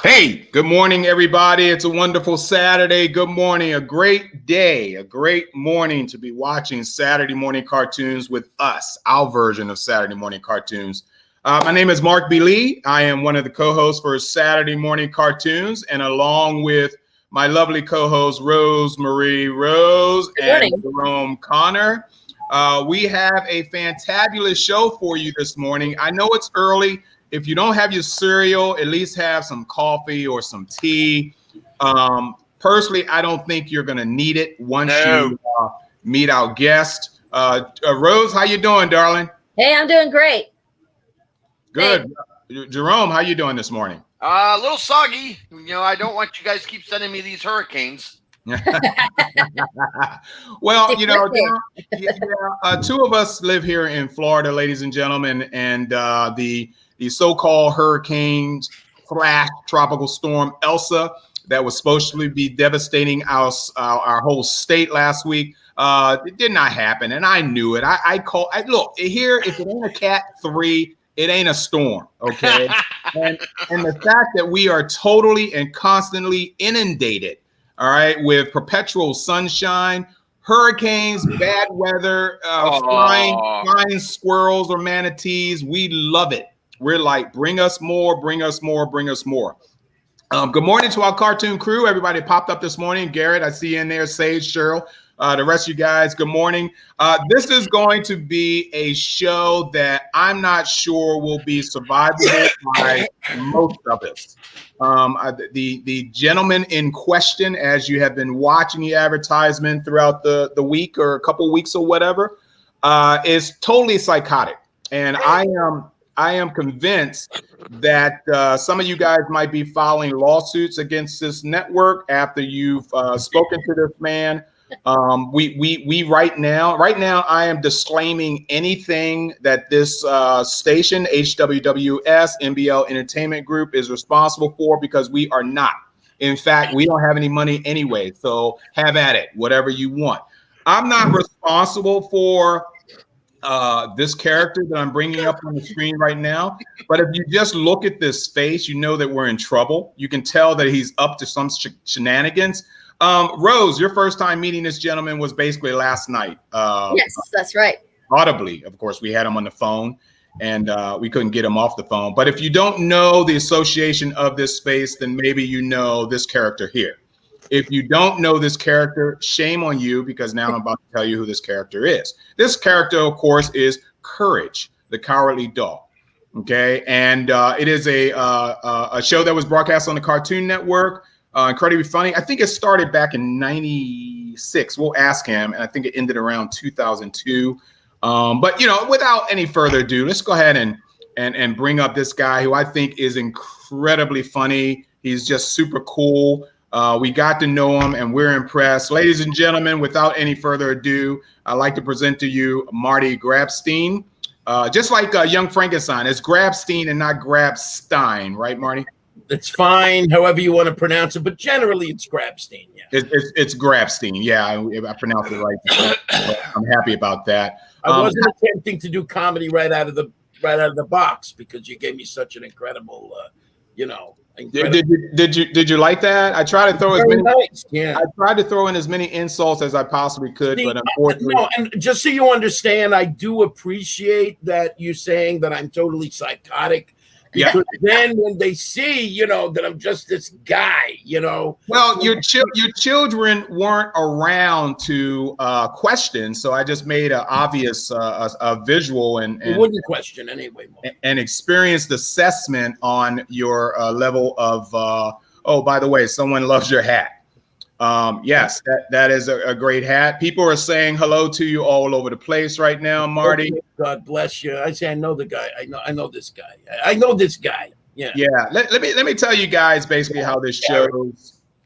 Hey, good morning, everybody. It's a wonderful Saturday. Good morning. A great day, a great morning to be watching Saturday morning cartoons with us, our version of Saturday morning cartoons. My name is Mark B. Lee. I am one of the co-hosts for Saturday morning cartoons, and along with my lovely co-host, Rose and Jerome Connor, we have a fantabulous show for you this morning. I know it's early. If you don't have your cereal, at least have some coffee or some tea. Personally, I don't think you're going to need it once you meet our guest. Rose, how you doing, darling? Hey, I'm doing great. Good. Hey. Jerome, how you doing this morning? A little soggy. You know, I don't want you guys to keep sending me these hurricanes. Well, you know, two of us live here in Florida, ladies and gentlemen, and the so-called hurricane / tropical storm Elsa that was supposed to be devastating our whole state last week. It did not happen, and I knew it. Look here. If it ain't a Cat 3, it ain't a storm. Okay, and the fact that we are totally and constantly inundated, all right, with perpetual sunshine, hurricanes, bad weather, flying squirrels or manatees. We love it. We're like, bring us more, bring us more, bring us more. Good morning to our cartoon crew. Everybody popped up this morning. Garrett, I see you in there. Sage, Cheryl, the rest of you guys, good morning. This is going to be a show that I'm not sure will be survivable by most of us. The gentleman in question, as you have been watching the advertisement throughout the week or a couple weeks or whatever, is totally psychotic. And I am convinced that some of you guys might be filing lawsuits against this network after you've spoken to this man. We right now I am disclaiming anything that this station, HWWS NBL Entertainment Group, is responsible for, because we are not. In fact, we don't have any money anyway. So have at it, whatever you want. I'm not responsible for this character that I'm bringing up on the screen right now. But if you just look at this face, you know that we're in trouble. You can tell that he's up to some shenanigans. Rose, your first time meeting this gentleman was basically last night. Yes, that's right. Audibly, of course, we had him on the phone, and we couldn't get him off the phone. But if you don't know the association of this face, then maybe you know this character here. If you don't know this character, shame on you, because now I'm about to tell you who this character is. This character, of course, is Courage, the Cowardly Dog. Okay, and it is a show that was broadcast on the Cartoon Network. Incredibly funny. I think it started back in '96. We'll ask him, and I think it ended around 2002. But you know, without any further ado, let's go ahead and bring up this guy who I think is incredibly funny. He's just super cool. We got to know him, and we're impressed. Ladies and gentlemen, without any further ado, I'd like to present to you Marty Grabstein. Just like Young Frankenstein, it's Grabstein and not Grabstein, right, Marty? It's fine, however you want to pronounce it, but generally it's Grabstein. Yeah, it's Grabstein. Yeah, I pronounced it right. I'm happy about that. I wasn't attempting to do comedy right out of the box, because you gave me such an incredible, Did you like that? I tried to throw I tried to throw in as many insults as I possibly could, but unfortunately. No, and just so you understand, I do appreciate that you saying that I'm totally psychotic. Because then when they see, that I'm just this guy, Well, your children weren't around to question, so I just made an obvious a visual and wouldn't question anyway. And experienced assessment on your level of. Oh, by the way, someone loves your hat. Yes, that is a great hat. People are saying hello to you all over the place right now, Marty. God bless you. I say I know the guy. I know this guy. I know this guy. Yeah. Yeah. Let me tell you guys basically how this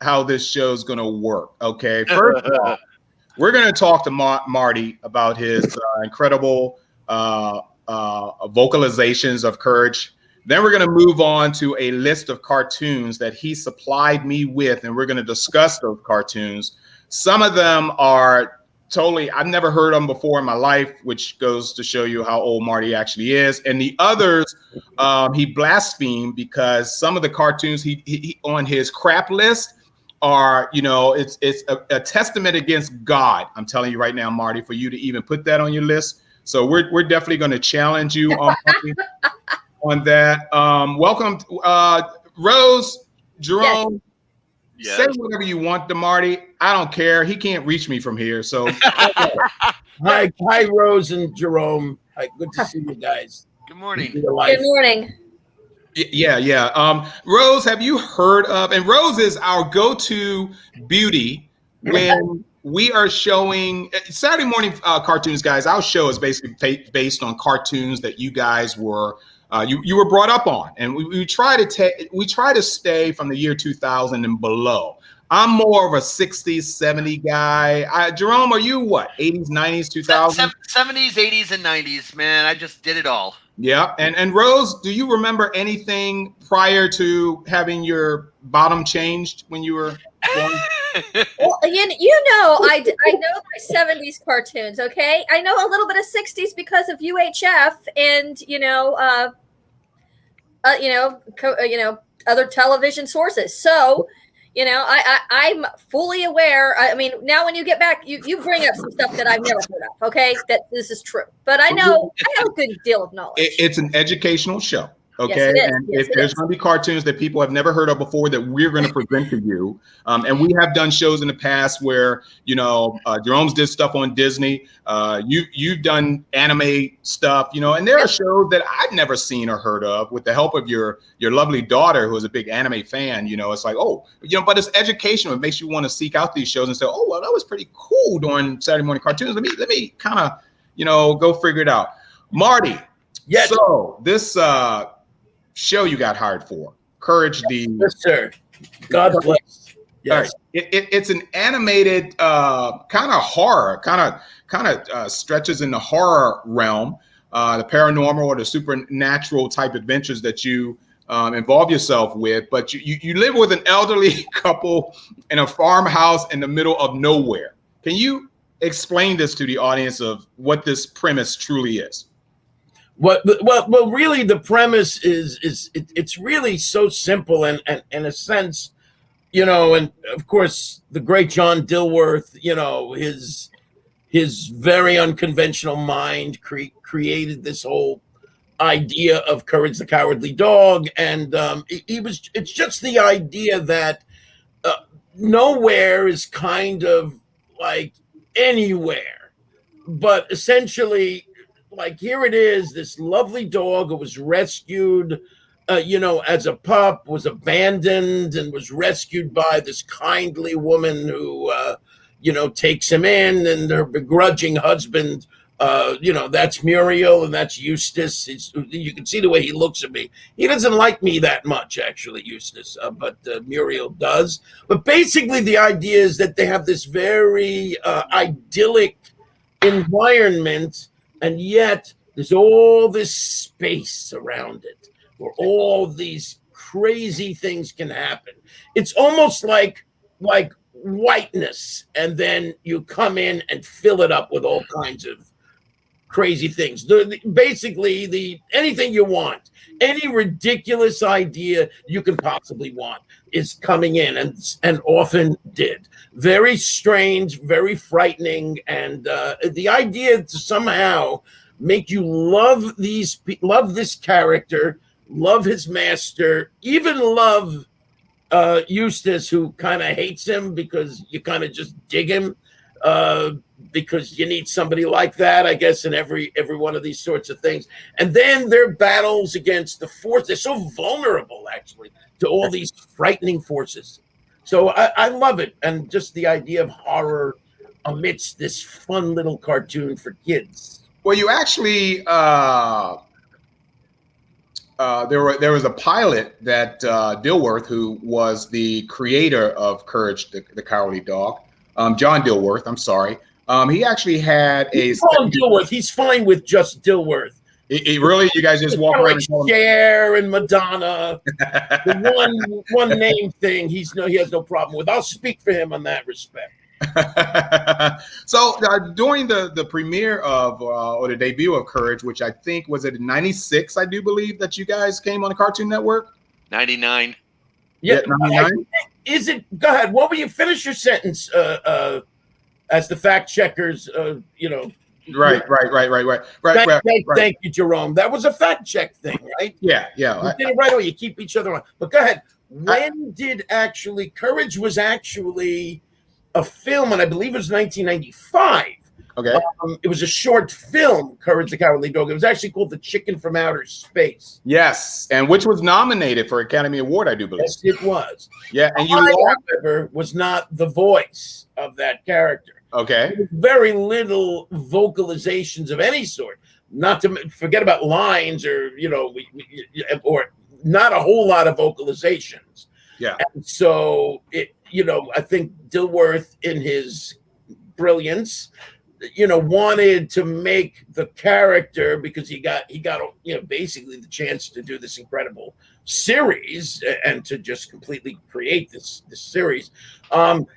how this show's going to work. Okay. First of all, we're going to talk to Marty about his incredible vocalizations of Courage. Then we're going to move on to a list of cartoons that he supplied me with, and we're going to discuss those cartoons. Some of them are totally, I've never heard them before in my life, which goes to show you how old Marty actually is. And the others, he blasphemed because some of the cartoons he on his crap list are, you know, it's a testament against God. I'm telling you right now, Marty, for you to even put that on your list. So we're definitely going to challenge you on that. Welcome, Rose, Jerome. Yes. Say whatever you want to Marty. I don't care. He can't reach me from here. So hi, Rose and Jerome. Hi, good to see you guys. Good morning. Good morning. Yeah. Rose, have you heard of? And Rose is our go-to beauty when we are showing Saturday morning cartoons, guys. Our show is basically based on cartoons that you guys were. You were brought up on, and we try to stay from the year 2000 and below. I'm more of a 60s, 70s guy. Jerome, are you what? 80s, 90s, 2000s? 70s, 80s, and 90s, man. I just did it all. Yeah. And Rose, do you remember anything prior to having your bottom changed when you were born? Well, you know, I know my 70s cartoons, okay? I know a little bit of 60s because of UHF and, other television sources. So, I'm fully aware. I mean, now when you get back, you bring up some stuff that I've never heard of, okay? That this is true. But I know I have a good deal of knowledge. It's an educational show. Okay, yes, it is. and yes, there's going to be cartoons that people have never heard of before that we're going to present to you. And we have done shows in the past where, Jerome's did stuff on Disney. You've done anime stuff, and there are shows that I've never seen or heard of with the help of your lovely daughter, who is a big anime fan. It's like, but it's educational. It makes you want to seek out these shows and say, oh, well, that was pretty cool during Saturday morning cartoons. Let me kind of, go figure it out. Marty. Yes. So this show you got hired for, Courage the... Yes, sir. God bless. Yes. Right. It's an animated kind of horror, kind of stretches in the horror realm, the paranormal or the supernatural type adventures that you involve yourself with. But you live with an elderly couple in a farmhouse in the middle of nowhere. Can you explain this to the audience of what this premise truly is? Well, really, the premise is it's really so simple, and in a sense, and of course, the great John Dilworth, his very unconventional mind created this whole idea of Courage the Cowardly Dog, and it's just the idea that nowhere is kind of like anywhere, but essentially, like, here it is, this lovely dog who was rescued, as a pup, was abandoned and was rescued by this kindly woman who, takes him in, and her begrudging husband, that's Muriel and that's Eustace. You can see the way he looks at me. He doesn't like me that much, actually, Eustace, but Muriel does. But basically the idea is that they have this very idyllic environment, and yet there's all this space around it where all these crazy things can happen. It's almost like whiteness, and then you come in and fill it up with all kinds of crazy things. Basically, anything you want, any ridiculous idea you can possibly want is coming in, and often did. Very strange, very frightening, and the idea to somehow make you love this character, love his master, even love Eustace, who kind of hates him because you kind of just dig him, because you need somebody like that, I guess, in every one of these sorts of things. And then their battles against the force. They're so vulnerable, actually, to all these frightening forces. So I love it. And just the idea of horror amidst this fun little cartoon for kids. Well, you actually there was a pilot that Dilworth, who was the creator of Courage the Cowardly Dog, John Dilworth. I'm sorry. He actually had a. Call him Dilworth. He's fine with just Dilworth. It really, you guys just walk around like Cher and Madonna. The one name thing he has no problem with. I'll speak for him on that respect. So during the premiere of or the debut of Courage, which I think was in '96, I do believe that you guys came on the Cartoon Network. 99. Yeah, 99. Is it? Go ahead. What will you finish your sentence? As the fact checkers, Right. Thank you, Jerome. That was a fact check thing, right? Yeah. You did it right away. You keep each other on. But go ahead. When did actually Courage was actually a film, and I believe it was 1995. Okay. It was a short film, Courage the Cowardly Dog. It was actually called The Chicken from Outer Space. Yes, and which was nominated for Academy Award, I do believe. Yes, it was. Yeah, and you, however, was not the voice of that character. Okay. Very little vocalizations of any sort. Not to forget about lines, or or not a whole lot of vocalizations. Yeah. And so I think Dilworth, in his brilliance, wanted to make the character, because he got basically the chance to do this incredible series and to just completely create this series.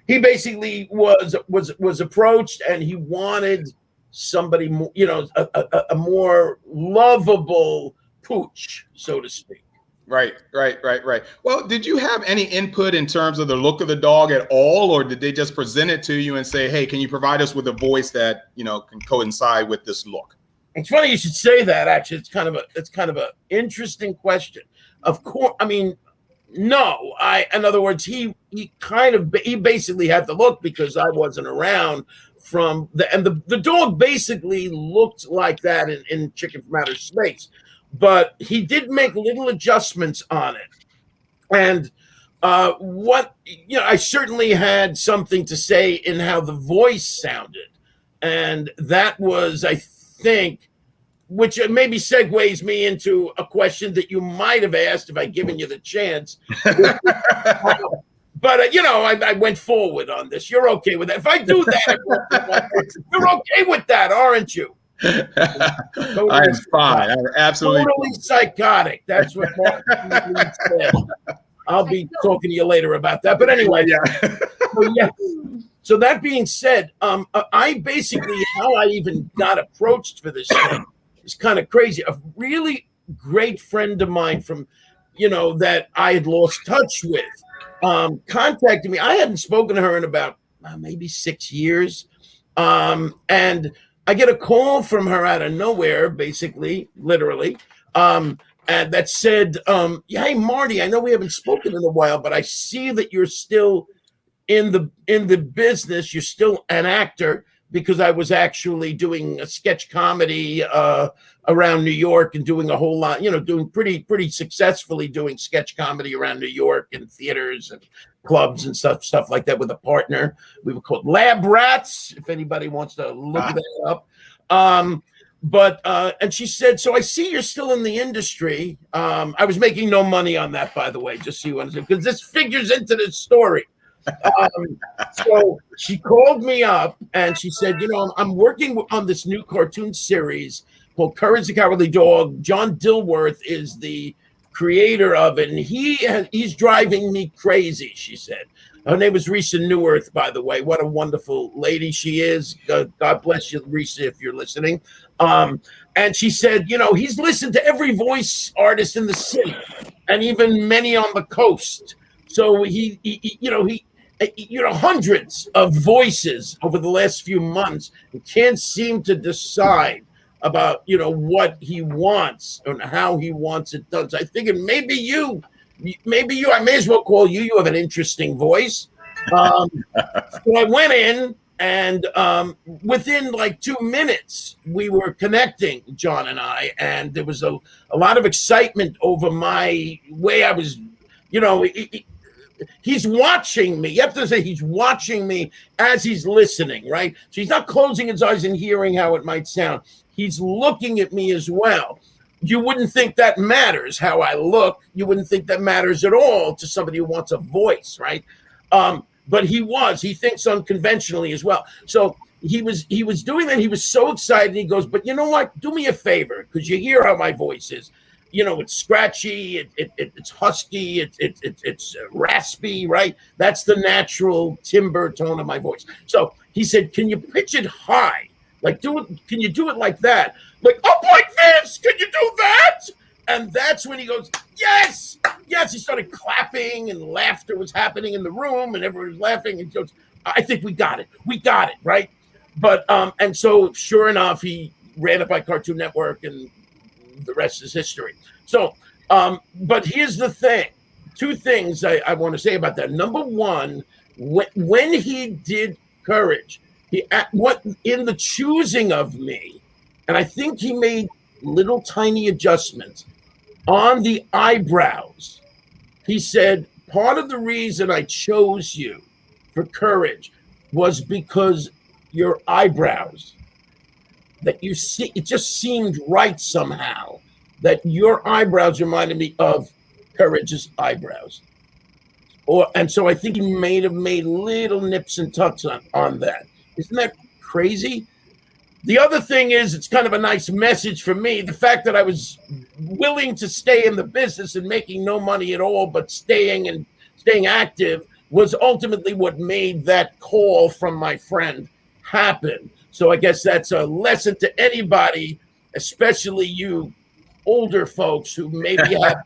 He basically was approached, and he wanted somebody more, a more lovable pooch, so to speak. Right. Well, did you have any input in terms of the look of the dog at all, or did they just present it to you and say, "Hey, can you provide us with a voice that can coincide with this look"? It's funny you should say that. Actually, it's kind of a interesting question. Of course, I mean, no. In other words, he basically had the look, because I wasn't around the dog basically looked like that in Chicken from Outer Space. But he did make little adjustments on it. And I certainly had something to say in how the voice sounded. And that was, I think, which maybe segues me into a question that you might have asked if I'd given you the chance. But, I went forward on this. You're okay with that. If I do that, you're okay with that, aren't you? I'm fine. I'm absolutely totally psychotic. That's what Marty said. I'll be talking to you later about that. But anyway, So that being said, I basically, how I even got approached for this thing is kind of crazy. A really great friend of mine from, that I had lost touch with, contacted me. I hadn't spoken to her in about maybe 6 years, and I get a call from her out of nowhere, basically, literally, and that said, "Hey, Marty, I know we haven't spoken in a while, but I see that you're still in the business. You're still an actor," because I was actually doing a sketch comedy around New York and doing a whole lot, doing pretty successfully doing sketch comedy around New York and theaters and clubs and stuff like that with a partner. We were called Lab Rats, if anybody wants to look that up. And she said, "So I see you're still in the industry." I was making no money on that, by the way, just so you understand, because this figures into the story. So she called me up and she said, "I'm working on this new cartoon series called Courage the Cowardly Dog. John Dilworth is the creator of it, and he's driving me crazy," she said. Her name is Risa Neuwirth, by the way. What a wonderful lady she is. God bless you, Risa, if you're listening. And she said, he's listened to every voice artist in the city and even many on the coast. So he hundreds of voices over the last few months, and can't seem to decide about, what he wants and how he wants it done. So I figured maybe you, I may as well call you. You have an interesting voice. So I went in, and within like 2 minutes, we were connecting, John and I, and there was a lot of excitement over my way I was, he's watching me. You have to say he's watching me as he's listening, right? So he's not closing his eyes and hearing how it might sound. He's looking at me as well. you wouldn't think that matters how I look. You wouldn't think that matters at all to somebody who wants a voice, right? But he thinks unconventionally as well. So he was doing that. He was so excited. He goes, but you know what? Do me a favor, because you hear how my voice is. You know, it's scratchy, it's husky, it's raspy, right? That's the natural timbre tone of my voice. So he said, can you pitch it high? Like, can you do it like that? Like, up like this, can you do that? And that's when he goes, yes, yes. He started clapping and laughter was happening in the room and everyone was laughing. And he goes, I think we got it, right? But, and so sure enough, he ran it by Cartoon Network and the rest is history. So, but here's the thing. Two things I want to say about that. Number one, when he did Courage, in the choosing of me, and I think he made little tiny adjustments on the eyebrows. He said, part of the reason I chose you for Courage was because your eyebrows, that you see, it just seemed right somehow that your eyebrows reminded me of Courage's eyebrows. And so I think he may have made little nips and tucks on that. Isn't that crazy? The other thing is, it's kind of a nice message for me. The fact that I was willing to stay in the business and making no money at all, but staying active was ultimately what made that call from my friend happen. So I guess that's a lesson to anybody, especially you older folks who maybe have,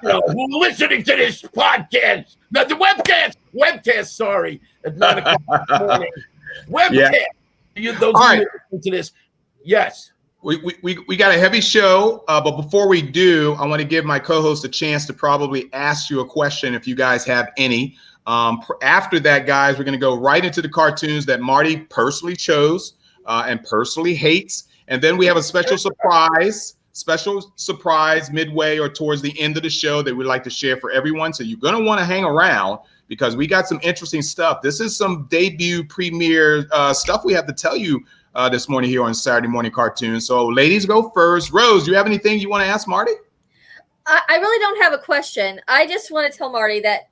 who are listening to this podcast, not the webcast, sorry, at 9 o'clock in the morning. Webcast. Yeah. Those all right. To this. Yes. We got a heavy show, but before we do, I want to give my co-host a chance to probably ask you a question if you guys have any. After that, guys, we're going to go right into the cartoons that Marty personally chose and personally hates. And then we have a special surprise midway or towards the end of the show that we'd like to share for everyone. So you're going to want to hang around because we got some interesting stuff. This is some debut premiere stuff we have to tell you this morning here on Saturday Morning Cartoons. So ladies, go first. Rose, do you have anything you want to ask Marty? I really don't have a question. I just want to tell Marty that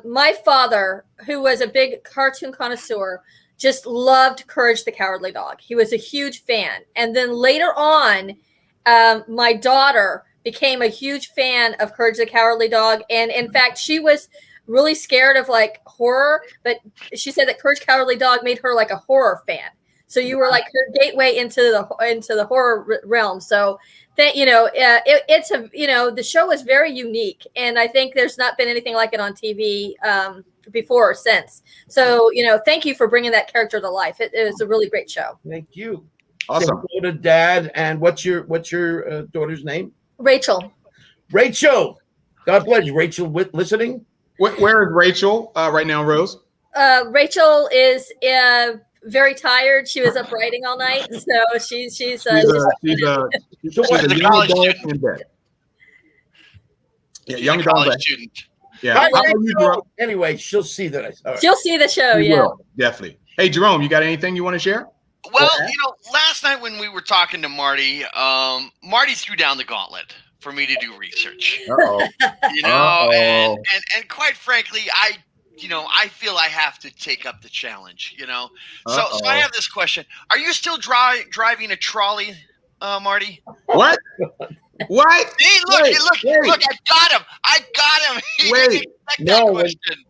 my father, who was a big cartoon connoisseur, just loved Courage the Cowardly Dog. He was a huge fan. And then later on, my daughter became a huge fan of Courage the Cowardly Dog. And in fact, she was really scared of like horror, but she said that Courage Cowardly Dog made her like a horror fan. So you were like her gateway into the horror realm. So that, it's a, the show is very unique. And I think there's not been anything like it on TV before or since. So, thank you for bringing that character to life. It was a really great show. Thank you. Awesome. Say hello to Dad. And what's your daughter's name? Rachel. Rachel. God bless you. Rachel, listening? Where is Rachel right now, Rose? Rachel is very tired. She was up writing all night, so she's a college student. In bed. Yeah, She's young a college adult. student. Yeah. Hi, How about you, Jerome? Anyway, she'll see that. Right. She'll see the show. She Yeah, will, definitely. Hey, Jerome, you got anything you want to share? Well, last night when we were talking to Marty, Marty threw down the gauntlet for me to do research. Uh-oh. And quite frankly, I feel I have to take up the challenge, So I have this question. Are you still driving a trolley, Marty? What? What? See, look, I got him. He didn't expect that question.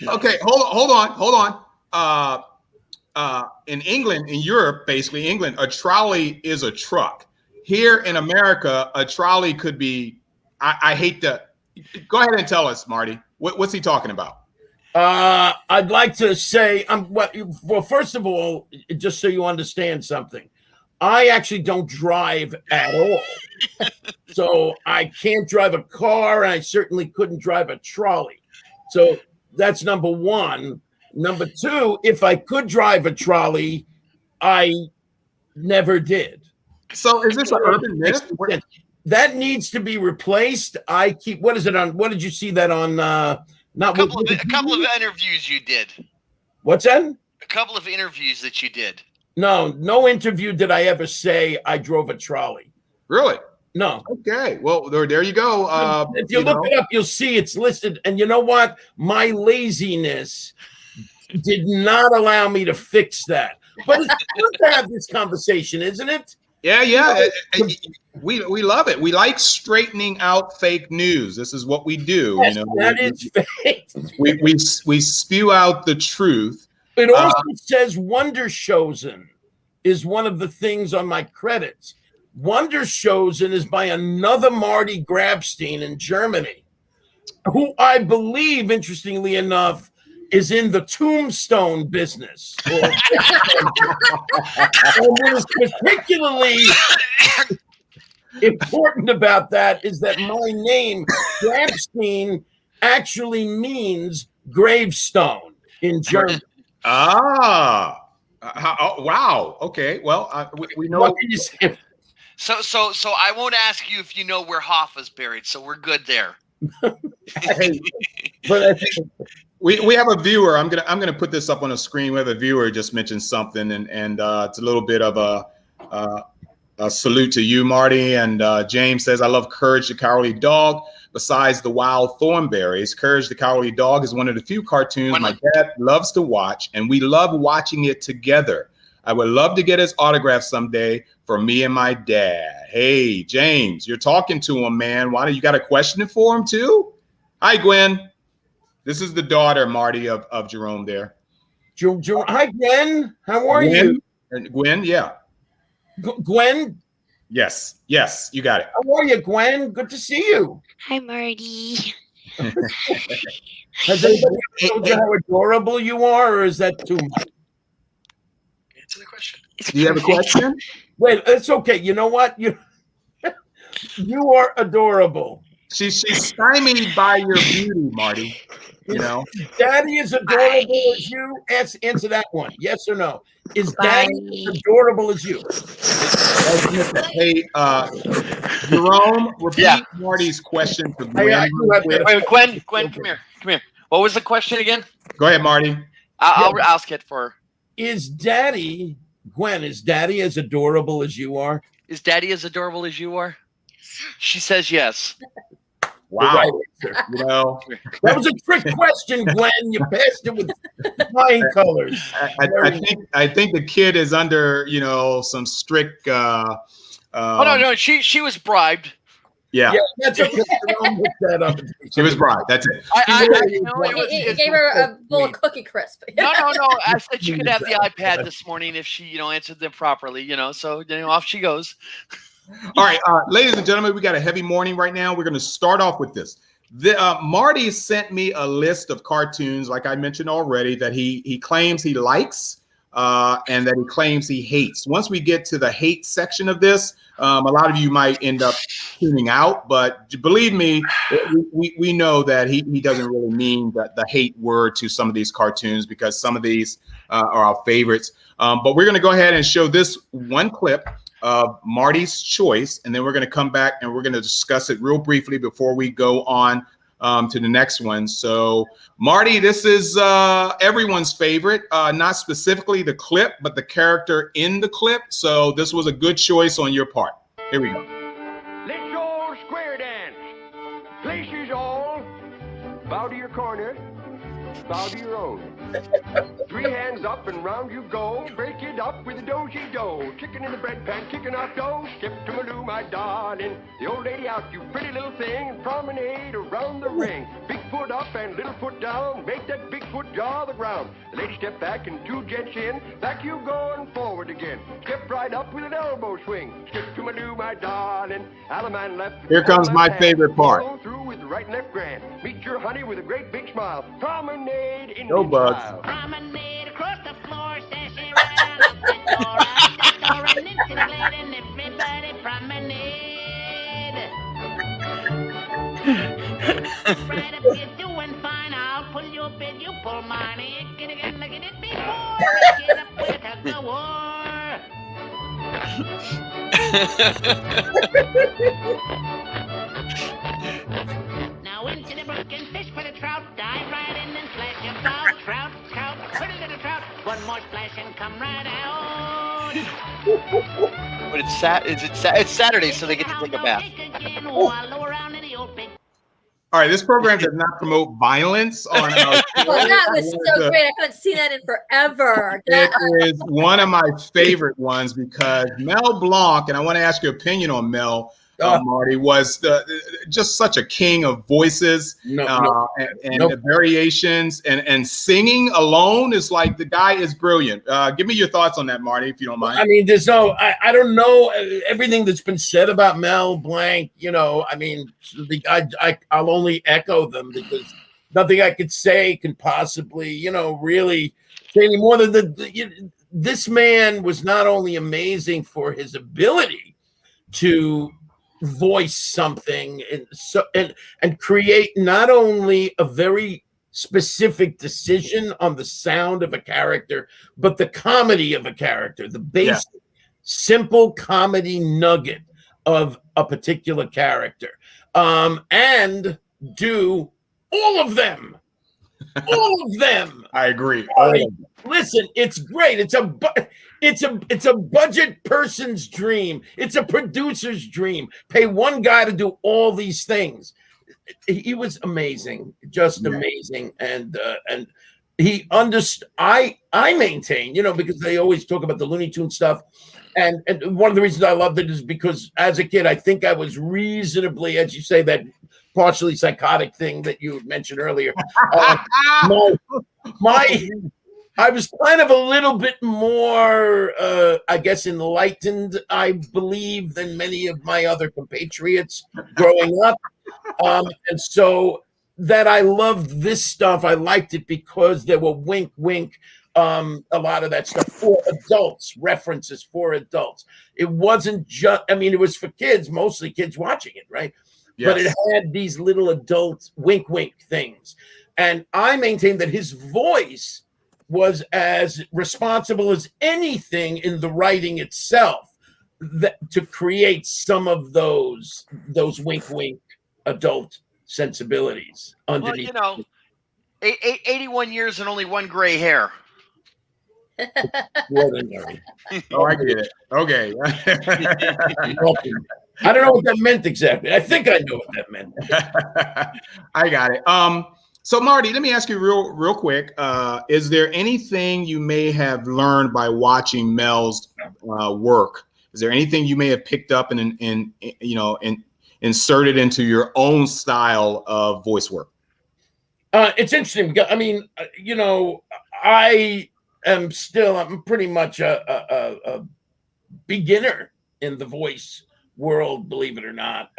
Okay, hold on. In England, in Europe, basically England, a trolley is a truck. Here in America, a trolley could be, I hate to, go ahead and tell us, Marty. What's he talking about? I'd like to say, well, first of all, just so you understand something, I actually don't drive at all. So I can't drive a car, and I certainly couldn't drive a trolley. So that's number one. Number two, if I could drive a trolley, I never did. So is this an urban myth? That needs to be replaced. What is it on? What did you see that on? A couple of interviews you did. What's that? A couple of interviews that you did. No interview did I ever say I drove a trolley. Really? No. Okay. Well, there you go. If you look it up, you'll see it's listed. And you know what? My laziness did not allow me to fix that. But it's good to have this conversation, isn't it? Yeah. We love it. We like straightening out fake news. This is what we do. Yes, that is fake. We spew out the truth. It also says Wunderchosen is one of the things on my credits. Wunderchosen is by another Marty Grabstein in Germany, who I believe, interestingly enough, is in the tombstone business. And what is particularly important about that is that my name, Grabstein, actually means gravestone in German. Wow. Okay. Well, we know. What can you say? So I won't ask you if you know where Hoffa's buried. So we're good there. Hey, but we have a viewer. I'm gonna put this up on the screen. We have a viewer who just mentioned something, and it's a little bit of a salute to you, Marty. And James says, "I love Courage the Cowardly Dog. Besides the Wild Thornberries, Courage the Cowardly Dog is one of the few cartoons my dad loves to watch, and we love watching it together. I would love to get his autograph someday for me and my dad." Hey, James, you're talking to him, man. Why do you got a question for him too? Hi, Gwen. This is the daughter, Marty, of Jerome there. Hi, Gwen. How are you? Gwen, yeah. Gwen? Yes, you got it. How are you, Gwen? Good to see you. Hi, Marty. Has anybody told you how adorable you are, or is that too much? Answer the question. Do you have a question? Wait, it's okay. You know what? You are adorable. She's stymied by your beauty, Marty. You know, Daddy is adorable as you. Answer that one. Yes or no? Is Daddy as adorable as you? Hey, Jerome, repeat Marty's question to Gwen. Wait, Gwen, come here. What was the question again? Go ahead, Marty. I'll ask it for her. Is Daddy as adorable as you are? Is Daddy as adorable as you are? She says yes. Wow. Right. You know, that was a trick question, Gwen. You passed it with flying colors. I think the kid is under, some strict. Oh no, she was bribed. Yeah, that's okay. That up. She was bribed. That's it. He gave her a bowl of Cookie Crisp. No. I said she could have the iPad this morning if she, answered them properly. So off she goes. All right, ladies and gentlemen, we got a heavy morning right now. We're going to start off with this. Marty sent me a list of cartoons, like I mentioned already, that he claims he likes and that he claims he hates. Once we get to the hate section of this, a lot of you might end up tuning out, but believe me, we know that he doesn't really mean the hate word to some of these cartoons, because some of these are our favorites. But we're going to go ahead and show this one clip of Marty's choice, and then we're going to come back and we're going to discuss it real briefly before we go on to the next one. So, Marty, this is everyone's favorite, not specifically the clip, but the character in the clip. So this was a good choice on your part. Here we go. Let's all square dance. Places all. Bow to your corner. Bow to your own. 3 hands up and round you go. Break it up with a do-si-do. Chicken in the bread pan, kicking off dough. Skip to Maloo, my darling. The old lady out, you pretty little thing. And promenade around the ring. Big foot up and little foot down. Make that big foot jaw the ground. The lady step back and 2 gents in. Back you go and forward again. Step right up with an elbow swing. Skip to Maloo, my darling. Alaman left. Here comes my favorite part. Go through with the right and left grand. Meet your honey with a great big smile. Promenade in Go, Bugs. Promenade across the floor, sashing right on up the door, out the door and into the glade, and everybody promenade. Right up, you're doing fine. I'll pull your bed, you pull mine. You get again, look at it before. Get up with the war. Now into the brook and fish for the trout. Dive right in and splash your bow. Trout, pretty little trout. One more splash and come right out. But it's Saturday, so they get to take a bath. All right, this program does not promote violence on our show. Oh, that was so great. I haven't seen that in forever. It is one of my favorite ones because Mel Blanc, and I want to ask your opinion on Mel, Marty, was just such a king of voices and the variations and singing alone is like the guy is brilliant. Give me your thoughts on that, Marty, if you don't mind. I mean, I don't know everything that's been said about Mel Blanc. I mean, I'll only echo them because nothing I could say can possibly, really say any more than this man was not only amazing for his ability to voice something and create not only a very specific decision on the sound of a character, but the comedy of a character, the basic simple comedy nugget of a particular character, and do all of them. I agree. Listen, it's great. It's a budget person's dream. It's a producer's dream. Pay one guy to do all these things. He was amazing, just amazing, and he understood. I maintain, because they always talk about the Looney Tunes stuff, and one of the reasons I loved it is because as a kid, I think I was reasonably, as you say, that partially psychotic thing that you mentioned earlier. I was kind of a little bit more, I guess, enlightened, I believe, than many of my other compatriots growing up. And so that I loved this stuff. I liked it because there were wink, a lot of that stuff for adults, references for adults. It wasn't just, it was for kids, mostly kids watching it, right? Yes. But it had these little adult wink things. And I maintain that his voice was as responsible as anything in the writing itself to create some of those wink adult sensibilities underneath. Well, 81 years and only one gray hair. Oh, I get it. Okay. I don't know what that meant exactly. I think I know what that meant. I got it. So Marty, let me ask you real quick. Is there anything you may have learned by watching Mel's work? Is there anything you may have picked up and inserted into your own style of voice work? It's interesting because I'm pretty much a beginner in the voice world, believe it or not.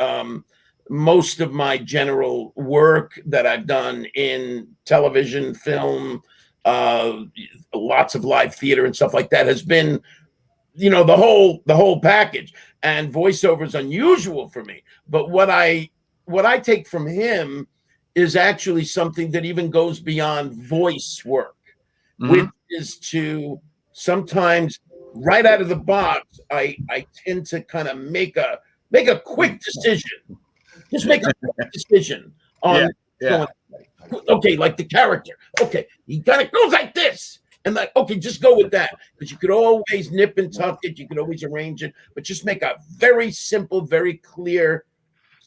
Most of my general work that I've done in television, film, lots of live theater and stuff like that has been, the whole package. And voiceover is unusual for me. But what I take from him is actually something that even goes beyond voice work, which is to sometimes right out of the box, I tend to kind of make a quick decision. Just make a quick decision on okay, like the character. Okay, he kind of goes like this. And okay, just go with that. Because you could always nip and tuck it, you could always arrange it, but just make a very simple, very clear,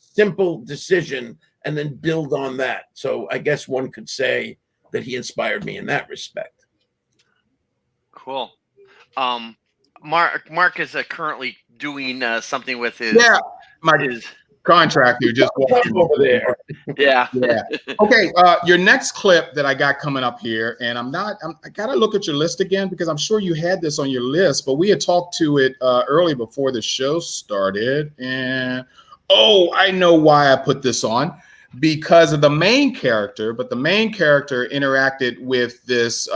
simple decision and then build on that. So I guess one could say that he inspired me in that respect. Cool. Mark is currently doing something with his contractor just walked over there. Yeah. Okay. Your next clip that I got coming up here, and I gotta look at your list again because I'm sure you had this on your list, but we had talked to it early before the show started, and I know why I put this on, because of the main character. But the main character interacted with this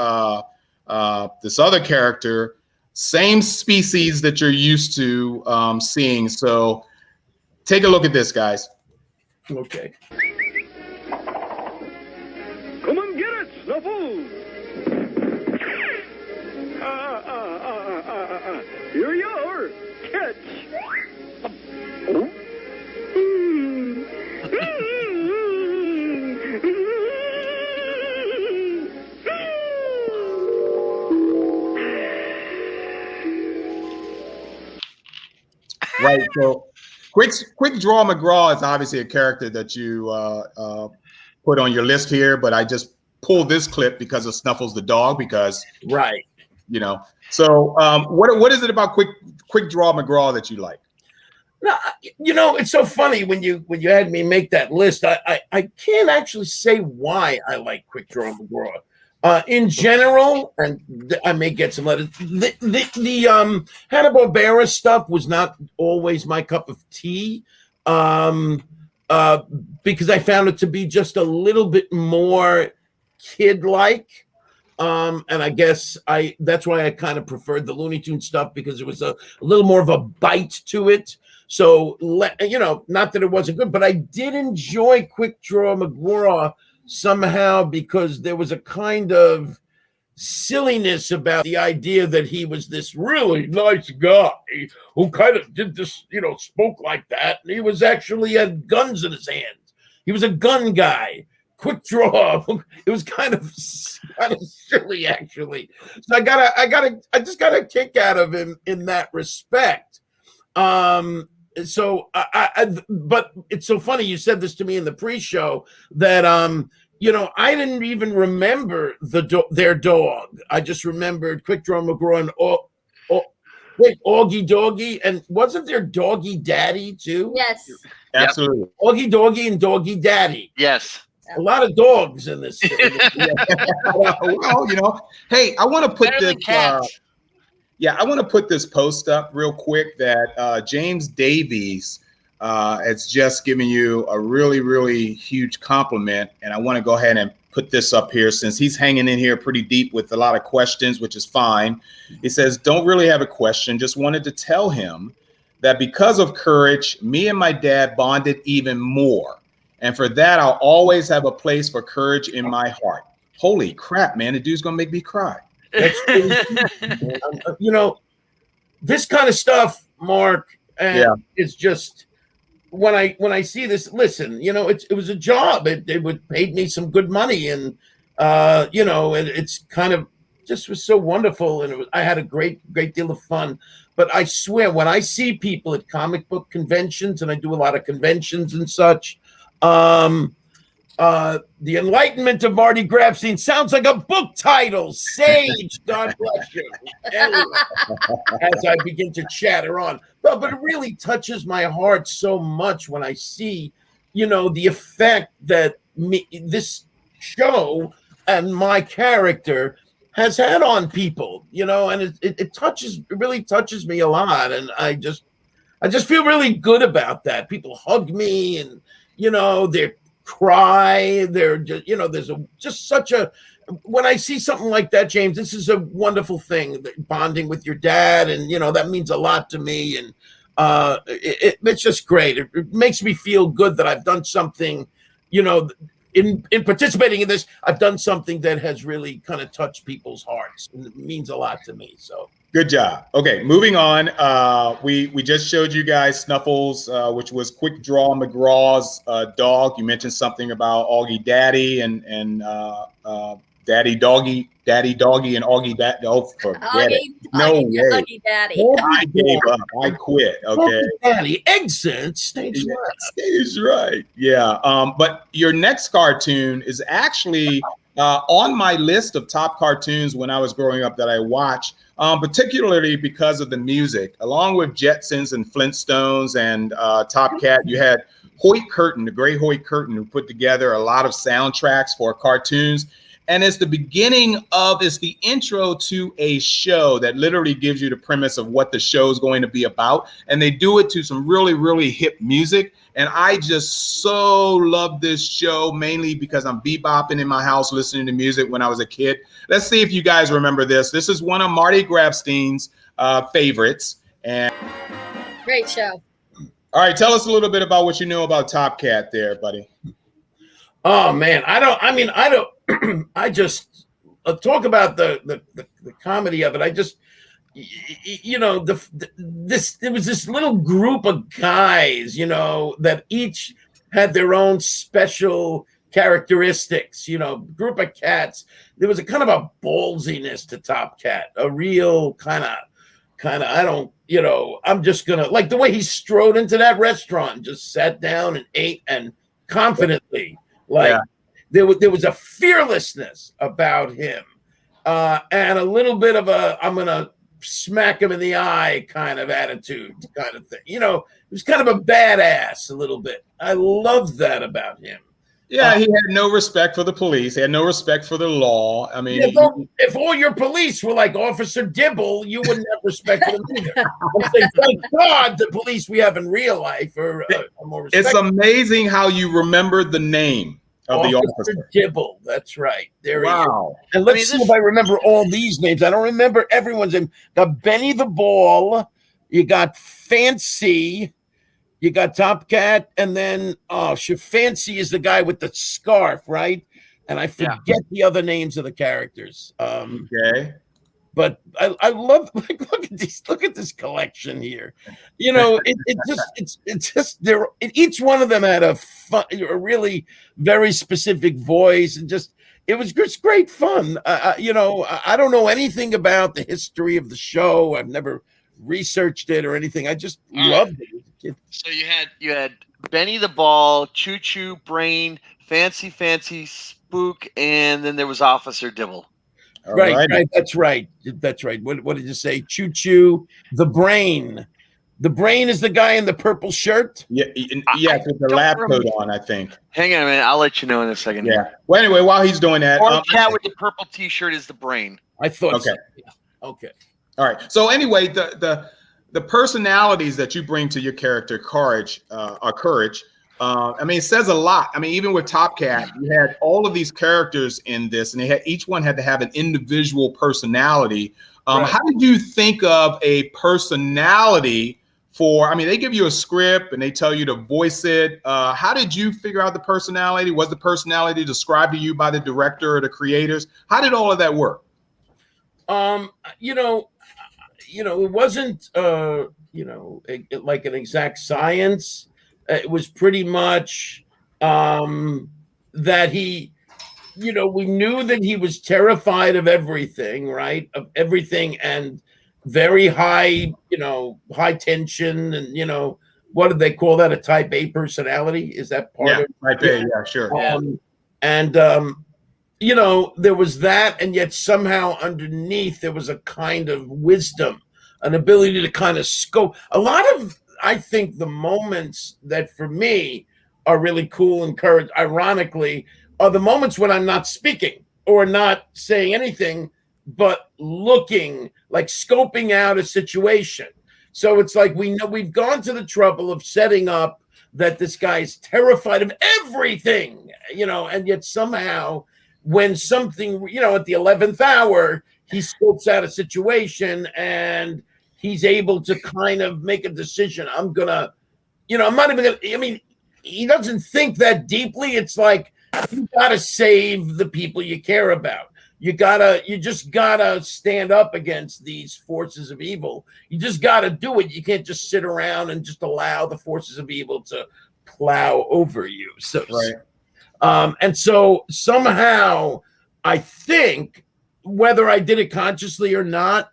this other character, same species that you're used to seeing. So take a look at this, guys. Okay. Come and get it, Snuffle! Here you are. Catch. Right. So Quick Draw McGraw is obviously a character that you put on your list here, but I just pulled this clip because of Snuffles the dog, because Right. So what is it about Quick Draw McGraw that you like? No, it's so funny when you had me make that list. I can't actually say why I like Quick Draw McGraw. In general, and I may get some letters. The Hanna-Barbera stuff was not always my cup of tea, because I found it to be just a little bit more kid-like. And I guess that's why I kind of preferred the Looney Tunes stuff, because it was a little more of a bite to it. So, not that it wasn't good, but I did enjoy Quick Draw McGraw somehow, because there was a kind of silliness about the idea that he was this really nice guy who kind of did this, spoke like that. And he was actually had guns in his hands. He was a gun guy. Quick Draw. It was kind of silly, actually. So I just got a kick out of him in that respect. But it's so funny you said this to me in the pre-show that I didn't even remember their dog. I just remembered Quick Draw McGraw and Augie Doggy, and wasn't there Doggy Daddy too? Yes, absolutely. Augie Doggy and Doggy Daddy. Yes. A lot of dogs in this. Well, hey, I want to put this. I want to put this post up real quick that James Davies has just given you a really, really huge compliment, and I want to go ahead and put this up here since he's hanging in here pretty deep with a lot of questions, which is fine. He says, "Don't really have a question. Just wanted to tell him that because of Courage, me and my dad bonded even more. And for that, I'll always have a place for Courage in my heart." Holy crap, man. The dude's going to make me cry. That's this kind of stuff, Mark, it's just when I see this, listen, it was a job. It would paid me some good money, and it's kind of just was so wonderful, and I had a great deal of fun. But I swear, when I see people at comic book conventions, and I do a lot of conventions and such, The Enlightenment of Marty Grabstein sounds like a book title. Sage, God bless you. Anyway, as I begin to chatter on. But it really touches my heart so much when I see, the effect that this show and my character has had on people, and it really touches me a lot. And I just feel really good about that. People hug me, and, they're cry. They're just, there's just such a, when I see something like that, James, this is a wonderful thing, bonding with your dad. And, that means a lot to me. And it's just great. It makes me feel good that I've done something, in participating in this, I've done something that has really kind of touched people's hearts. And it means a lot to me. So. Good job. Okay, moving on. We just showed you guys Snuffles, which was Quick Draw McGraw's dog. You mentioned something about Augie Daddy and Daddy Doggy, and Augie Daddy. Oh, forget it. No way. Augie Daddy. I gave up. I quit. Okay. Augie Daddy, exit stage right. Stage right. Yeah. But your next cartoon is actually on my list of top cartoons when I was growing up that I watched. Particularly because of the music, along with Jetsons and Flintstones and Top Cat. You had Hoyt Curtin, the great Hoyt Curtin, who put together a lot of soundtracks for cartoons. And it's the intro to a show that literally gives you the premise of what the show is going to be about. And they do it to some really, really hip music. And I just so love this show, mainly because I'm bebopping in my house listening to music when I was a kid. Let's see if you guys remember this. This is one of Marty Grabstein's favorites. And great show. All right, tell us a little bit about what you know about Top Cat there, buddy. Oh man, I just talk about the comedy of it. I just, there was this little group of guys, that each had their own special characteristics, group of cats. There was a kind of a ballsiness to Top Cat, a real kind kind of, I don't, I'm just gonna, like the way he strode into that restaurant, just sat down and ate, and confidently, like there was a fearlessness about him, and a little bit of a I'm gonna smack him in the eye kind of attitude, kind of thing. He was kind of a badass a little bit. I loved that about him. Yeah, he had no respect for the police. He had no respect for the law. I mean, if all your police were like Officer Dibble, you wouldn't have respect for them either. I'm saying, thank God the police we have in real life are more respectful. It's amazing how you remembered the name of the officer. Dibble. That's right. There he Wow. is. And let's see if I remember all these names. I don't remember everyone's name. Got Benny the Ball. You got Fancy. You got Top Cat, and then Fancy is the guy with the scarf, right? And I forget the other names of the characters. Okay. But I love, like, look at this collection here. It's just each one of them had a really very specific voice, and it was just great fun. I don't know anything about the history of the show. I've never researched it or anything. I just loved it. So you had Benny the Ball, Choo Choo, Brain, Fancy, Spook, and then there was Officer Dibble. Right. That's right. What did you say? Choo Choo, the Brain. The Brain is the guy in the purple shirt. Yeah, with the lab coat on, I think. Hang on a minute, I'll let you know in a second. Yeah. Well, anyway, while he's doing that, the cat with the purple T-shirt is the Brain. I thought. Okay. So. Okay. All right. So anyway, the personalities that you bring to your character, Courage, I mean, it says a lot. I mean, even with Top Cat, you had all of these characters in this, and each one had to have an individual personality. Right. How did you think of a personality for? I mean, they give you a script and they tell you to voice it. How did you figure out the personality? Was the personality described to you by the director or the creators? How did all of that work? It wasn't, like an exact science. It was pretty much that he, we knew that he was terrified of everything, right? Of everything, and very high, high tension, and, what do they call that? A type A personality? Is that part of it? Type A, yeah, sure. There was that, and yet somehow underneath there was a kind of wisdom, an ability to kind of scope. A lot of, I think, the moments that for me are really cool and courage, ironically, are the moments when I'm not speaking or not saying anything, but looking, like scoping out a situation. So it's like we know we've gone to the trouble of setting up that this guy's terrified of everything, and yet somehow when something, at the 11th hour, he scopes out a situation and he's able to kind of make a decision. I'm not even gonna, I mean, he doesn't think that deeply. It's like, you gotta save the people you care about. You just gotta stand up against these forces of evil. You just gotta do it. You can't just sit around and just allow the forces of evil to plow over you. So, right. And so somehow, I think, whether I did it consciously or not,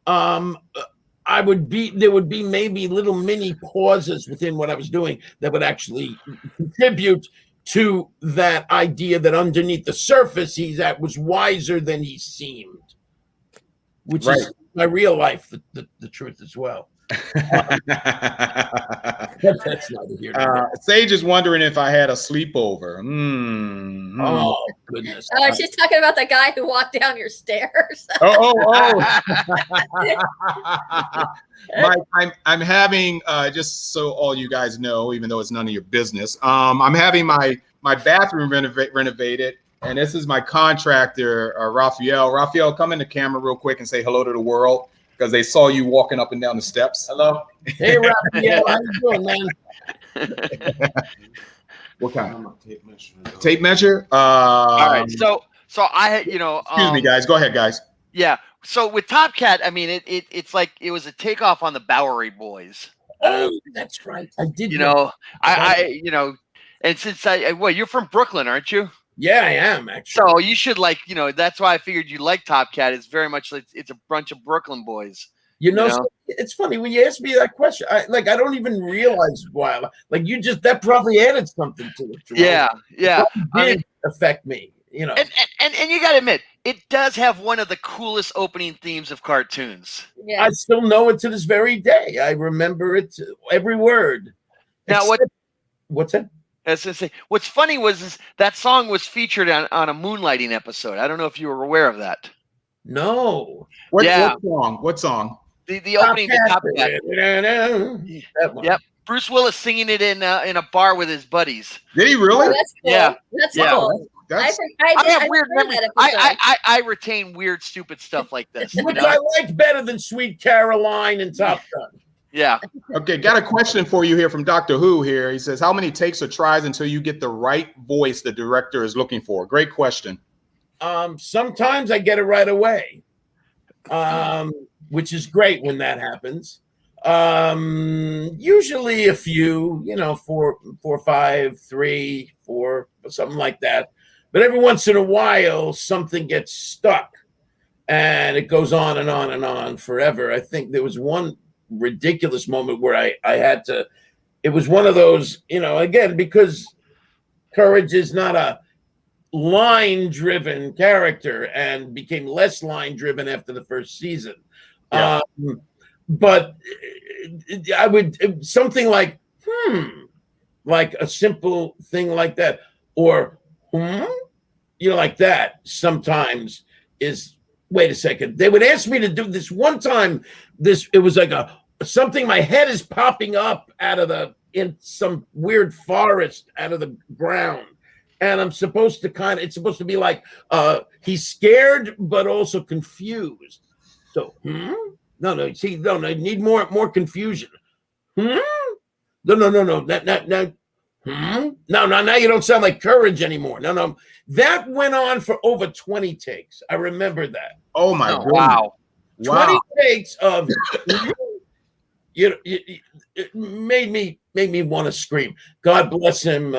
there would be maybe little mini pauses within what I was doing that would actually contribute to that idea that underneath the surface was wiser than he seemed, which is my real life, the truth as well. That's neither here nor there. Sage is wondering if I had a sleepover. Oh goodness! She's talking about the guy who walked down your stairs. Mike, I'm having just so all you guys know, even though it's none of your business. I'm having my bathroom renovated, and this is my contractor, Raphael. Raphael, come in the camera real quick and say hello to the world, because they saw you walking up and down the steps. Hello. Hey, Raphael, how you doing, man? What kind? Tape measure. All right. So I, excuse me, guys. Go ahead, guys. Yeah. So with Top Cat, I mean, it's like it was a takeoff on the Bowery Boys. Oh, that's right. I did. And since you're from Brooklyn, aren't you? Yeah, I am actually. So you should that's why I figured you like Top Cat. It's very much like it's a bunch of Brooklyn boys. It's funny when you ask me that question. I don't even realize why. Like that probably added something to it. Yeah. It did affect me. And you got to admit, it does have one of the coolest opening themes of cartoons. Yeah. I still know it to this very day. I remember it, every word. Now, what's that? I was gonna say, what's funny is that song was featured on a Moonlighting episode. I don't know if you were aware of that. No. What song? The opening to Top Cat. That one. Yep. Bruce Willis singing it in a bar with his buddies. Did he really? Oh, that's cool. Yeah. That's Yeah. cool. I have weird memories. I I retain weird, stupid stuff like this. Which I like better than Sweet Caroline and Top Gun. Yeah. Okay, got a question for you here from Dr. Who here. He says, how many takes or tries until you get the right voice the director is looking for? Great question. Sometimes I get it right away, which is great when that happens. Usually a few, 4, 5, 3, 4, something like that. But every once in a while, something gets stuck and it goes on and on and on forever. I think there was one ridiculous moment where I had to, it was one of those, again, because Courage is not a line-driven character and became less line-driven after the first season. Yeah. But I would, something like a simple thing like that, or like that sometimes is, wait a second. They would ask me to do this one time. It was like something, my head is popping up in some weird forest out of the ground. And I'm supposed to it's supposed to be like, he's scared, but also confused. So, No, I need more confusion. No. No, now you don't sound like Courage anymore. No. That went on for over 20 takes. I remember that. Oh my God. Wow. 20 takes of it made me want to scream. God bless him.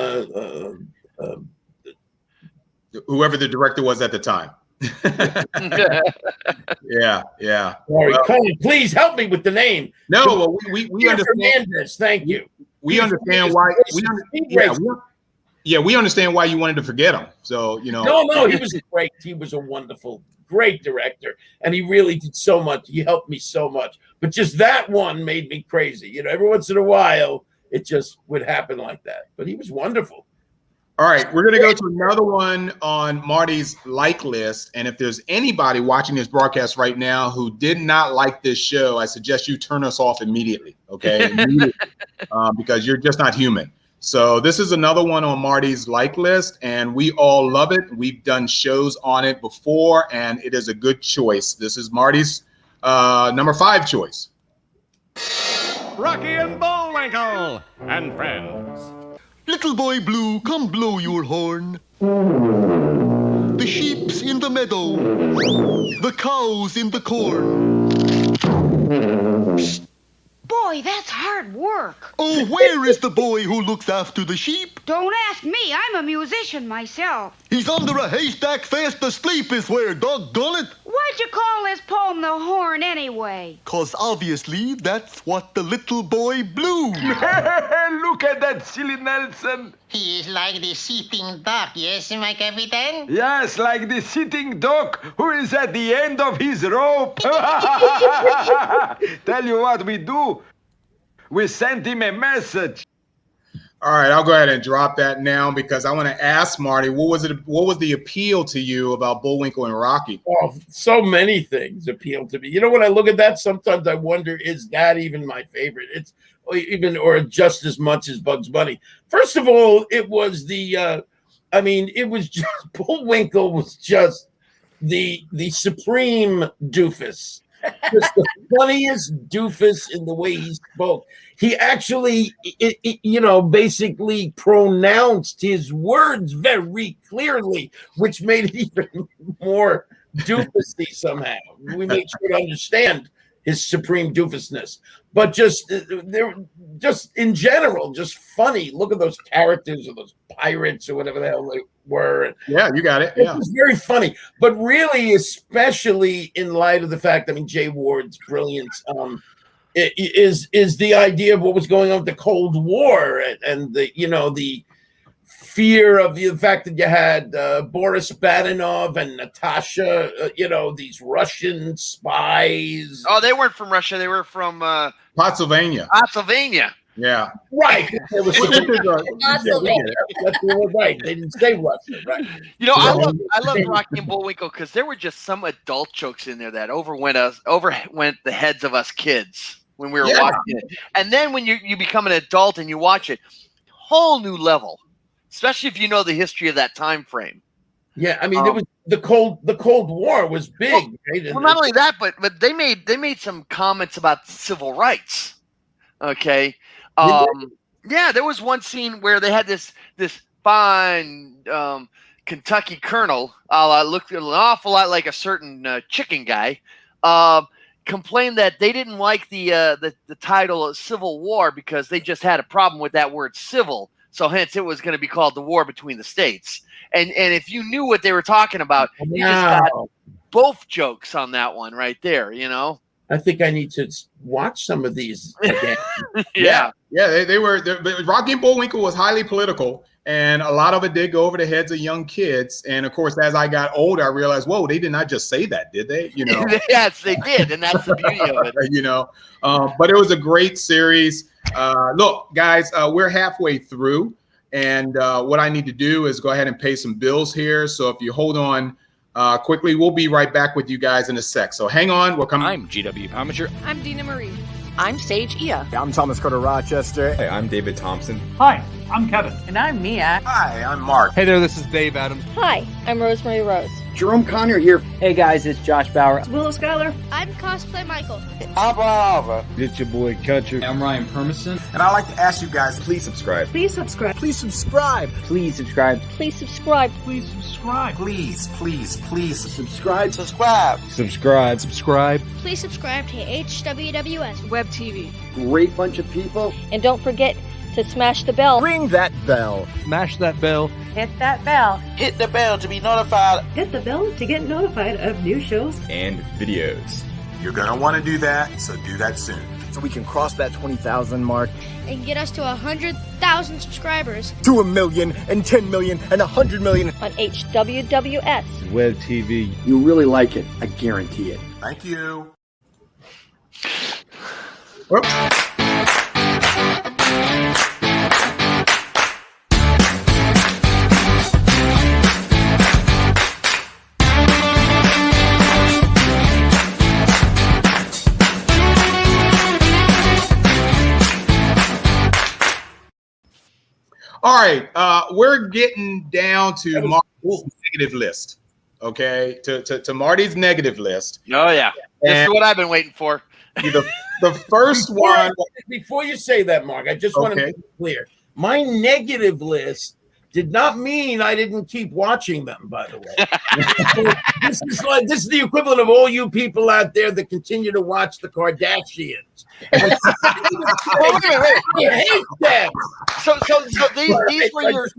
Whoever the director was at the time. Yeah. Sorry, Colin, please help me with the name. No, well, we understand. Fernandez, thank you. We understand why. We understand why you wanted to forget him. So No, he was great. He was a wonderful, great director, and he really did so much. He helped me so much. But just that one made me crazy. Every once in a while, it just would happen like that. But he was wonderful. All right, we're going to go to another one on Marty's like list. And if there's anybody watching this broadcast right now who did not like this show, I suggest you turn us off immediately, okay? Because you're just not human. So this is another one on Marty's like list, and we all love it. We've done shows on it before, and it is a good choice. This is Marty's number 5 choice. Rocky and Bullwinkle and friends. Little boy blue, come blow your horn. The sheep's in the meadow, the cow's in the corn. Boy, that's hard work. Oh, where is the boy who looks after the sheep? Don't ask me. I'm a musician myself. He's under a haystack fast asleep is where, doggone it. Why'd you call this poem The Horn anyway? 'Cause obviously that's what the little boy blew. Look at that silly Nelson. He is like the sitting duck, yes, my captain? Yes, like the sitting duck who is at the end of his rope. Tell you what we do. We sent him a message. All right, I'll go ahead and drop that now because I want to ask Marty, what was the appeal to you about Bullwinkle and Rocky? Oh, so many things appeal to me. When I look at that, sometimes I wonder, is that even my favorite? It's or just as much as Bugs Bunny. First of all, it was it was just, Bullwinkle was just the supreme doofus. Just the funniest doofus in the way he spoke. He actually, basically pronounced his words very clearly, which made it even more doofusy somehow. We made sure to understand his supreme doofusness. But they're just in general, just funny. Look at those characters or those pirates or whatever the hell were. Yeah, you got it. It Yeah. was very funny, but really, especially in light of the fact, I mean, Jay Ward's brilliance is the idea of what was going on with the Cold War and the the fear of the fact that you had Boris Badenov and Natasha, these Russian spies. Oh, they weren't from Russia. They were from Pennsylvania. Pennsylvania. Yeah. Right. They were right. They didn't say Russia, right? I love Rocky and Bullwinkle because there were just some adult jokes in there that overwent the heads of us kids when we were watching it. And then when you become an adult and you watch it, whole new level, especially if you know the history of that time frame. Yeah, I mean, it was the Cold War was big, right? Well, not only that, but they made some comments about civil rights. Okay. Yeah, there was one scene where they had this fine Kentucky colonel, looked an awful lot like a certain chicken guy, complained that they didn't like the title of Civil War because they just had a problem with that word civil. So hence it was going to be called the war between the states. And if you knew what they were talking about, you just got both jokes on that one right there, I think I need to watch some of these again. Yeah. They were. Rocky and Bullwinkle was highly political, and a lot of it did go over the heads of young kids. And of course, as I got older, I realized, whoa, they did not just say that, did they? Yes, they did, and that's the beauty of it. But it was a great series. Look, guys, we're halfway through, and what I need to do is go ahead and pay some bills here. So if you hold on. Quickly, we'll be right back with you guys in a sec. So hang on. We'll come. I'm GW Pomacher. I'm Dina Marie. I'm Sage Ia. I'm Thomas Carter Rochester. Hey, I'm David Thompson. Hi, I'm Kevin. And I'm Mia. Hi, I'm Mark. Hey there, this is Dave Adams. Hi, I'm Rosemary Rose. Jerome Conner here. Hey guys, it's Josh Bauer. It's Willow Schuyler. I'm Cosplay Michael. Abba. It's your boy Country. I'm Ryan Permison. And I'd like to ask you guys, please subscribe. Please subscribe. Please subscribe. Please subscribe. Please subscribe. Please subscribe. Please subscribe. Subscribe. Please subscribe to HWWS Web TV. Great bunch of people. And don't forget to smash the bell. Ring that bell. Smash that bell. Hit that bell. Hit the bell to be notified. Hit the bell to get notified of new shows and videos. You're going to want to do that, so do that soon. So we can cross that 20,000 mark. And get us to 100,000 subscribers. To 1 million and 10 million and 100 million. On HWWS. Web TV. You'll really like it. I guarantee it. Thank you. Whoops. All right, we're getting down to Marty's negative list. Okay, to Marty's negative list. Oh yeah, this is what I've been waiting for. The first one. Before you say that, Mark, I just want to make it clear. My negative list did not mean I didn't keep watching them, by the way. This is the equivalent of all you people out there that continue to watch the Kardashians. Wait. I hate them. So these were your.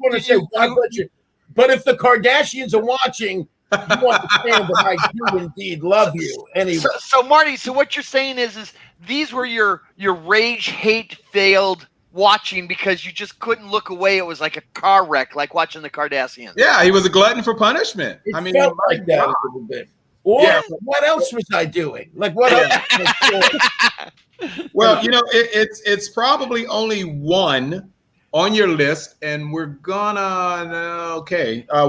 But if the Kardashians are watching, you understand that I do indeed love you. Anyway. So Marty, so what you're saying is these were your rage, hate, failed watching because you just couldn't look away. It was like a car wreck, like watching the Kardashians. Yeah, he was a glutton for punishment. It felt like that a little bit. Or what else was I doing? Like what else? Well, it's probably only one on your list, and we're gonna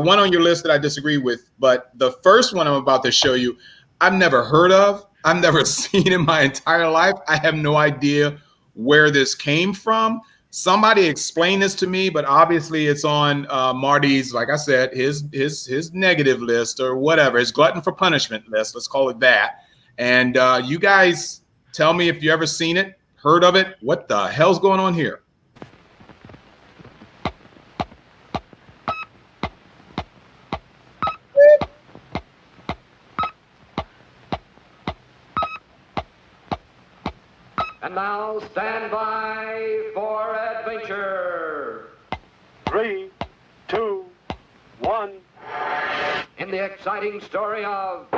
one on your list that I disagree with. But the first one I'm about to show you, I've never heard of. I've never seen in my entire life. I have no idea where this came from. Somebody explain this to me, but obviously it's on Marty's, like I said, his negative list or whatever, his glutton for punishment list. Let's call it that. And you guys tell me if you ever seen it, heard of it. What the hell's going on here? And now stand by for adventure. 3, 2, 1. in the exciting story of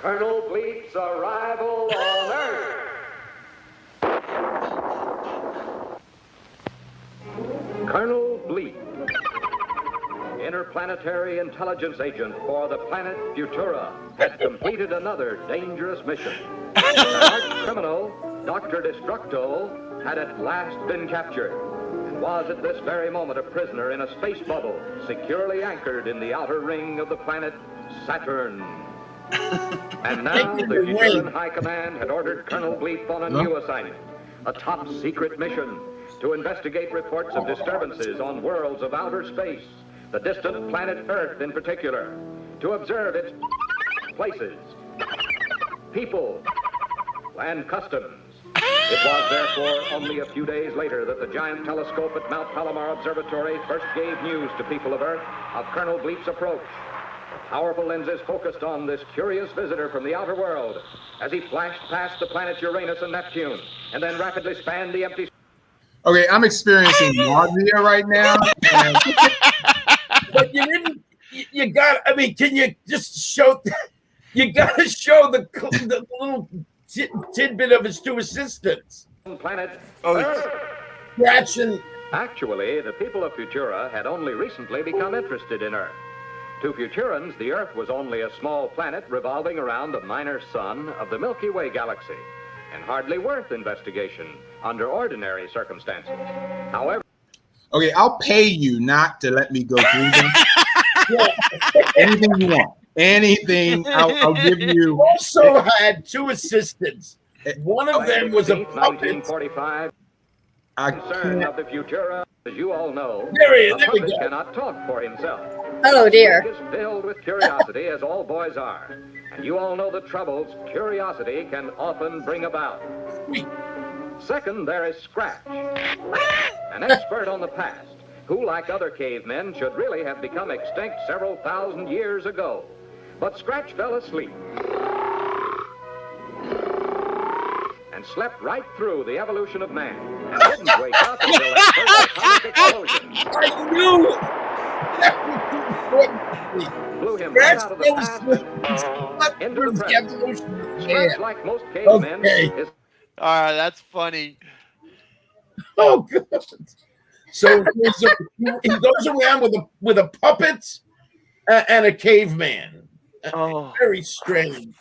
Colonel Bleep's arrival on Earth. Colonel Bleep, interplanetary intelligence agent for the planet Futura, had completed another dangerous mission. The arch criminal, Dr. Destructo, had at last been captured and was at this very moment a prisoner in a space bubble, securely anchored in the outer ring of the planet Saturn. And now the Futuran High Command had ordered Colonel Bleep on a new assignment, a top secret mission to investigate reports of disturbances on worlds of outer space, the distant planet Earth in particular, to observe its places, people, and customs. It was therefore only a few days later that the giant telescope at Mount Palomar Observatory first gave news to people of Earth of Colonel Bleep's approach. Powerful lenses focused on this curious visitor from the outer world as he flashed past the planets Uranus and Neptune and then rapidly spanned the empty... Okay, I'm experiencing nausea right now. And... But you didn't. You got. I mean, can you just show? You got to show the little tidbit of his two assistants. Planet Earth. Scratching. Actually, the people of Futura had only recently become interested in Earth. To Futurans, the Earth was only a small planet revolving around a minor sun of the Milky Way galaxy, and hardly worth investigation under ordinary circumstances. However... Okay, I'll pay you not to let me go through them. Anything you want. Anything, I'll give you. Also had two assistants. One of them was a puppet. 1945. Concern of the Futura, as you all know, there a puppet cannot talk for himself. Oh dear. He is filled with curiosity, as all boys are. And you all know the troubles curiosity can often bring about. Second, there is Scratch, an expert on the past, who, like other cavemen, should really have become extinct several thousand years ago. But Scratch fell asleep and slept right through the evolution of man and didn't wake up until that first atomic explosion. I knew it! Blew him right out of the past and into the present. Scratch, like most cavemen, is... All right, that's funny. Oh, God. So he goes around with a puppet and a caveman. Oh. Very strange.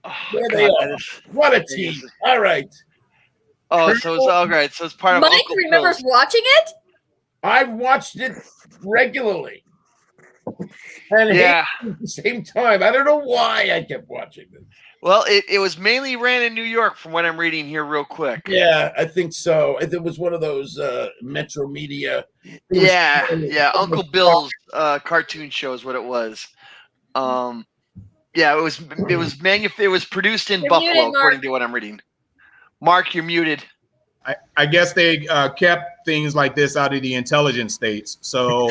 Oh, there they are. What a team. All right. Oh, so it's all right. So it's part of Mike Uncle remembers Phil's. watching it? I watched it regularly. And yeah, at the same time. I don't know why I kept watching this. Well, it was mainly ran in New York from what I'm reading here real quick. Yeah, I think so. It was one of those Metro Media. Yeah. Uncle Bill's cartoon show is what it was. Yeah, it was produced in Buffalo, muted, according to what I'm reading. Mark, you're muted. I guess they kept things like this out of the intelligence states. So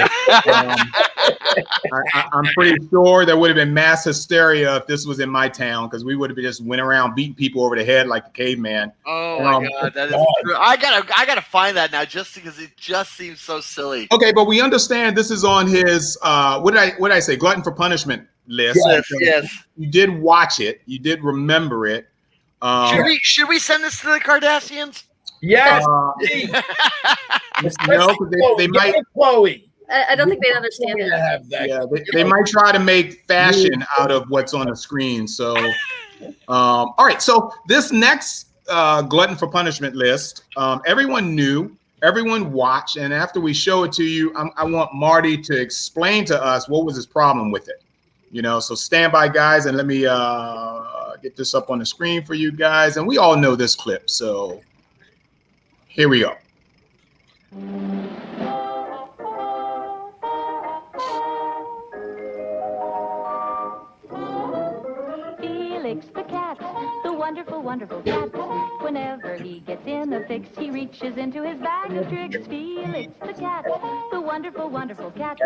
I'm pretty sure there would have been mass hysteria if this was in my town, because we would have just went around beating people over the head like the caveman. Oh my God, that is true. I gotta find that now, just because it just seems so silly. Okay, but we understand this is on his what did I say? Glutton for Punishment list. Yes. You did watch it. You did remember it. Should we send this to the Kardashians? Yes. No, they might. Chloe. I don't think they understand it. Yeah, they might try to make fashion out of what's on the screen. So, all right. So this next Glutton for Punishment list, everyone knew, everyone watched, and after we show it to you, I want Marty to explain to us what was his problem with it. So stand by, guys, and let me get this up on the screen for you guys. And we all know this clip, so here we go. Felix the cat, the wonderful, wonderful cat. Whenever he gets in a fix, he reaches into his bag of tricks. Felix the cat, the wonderful, wonderful cat.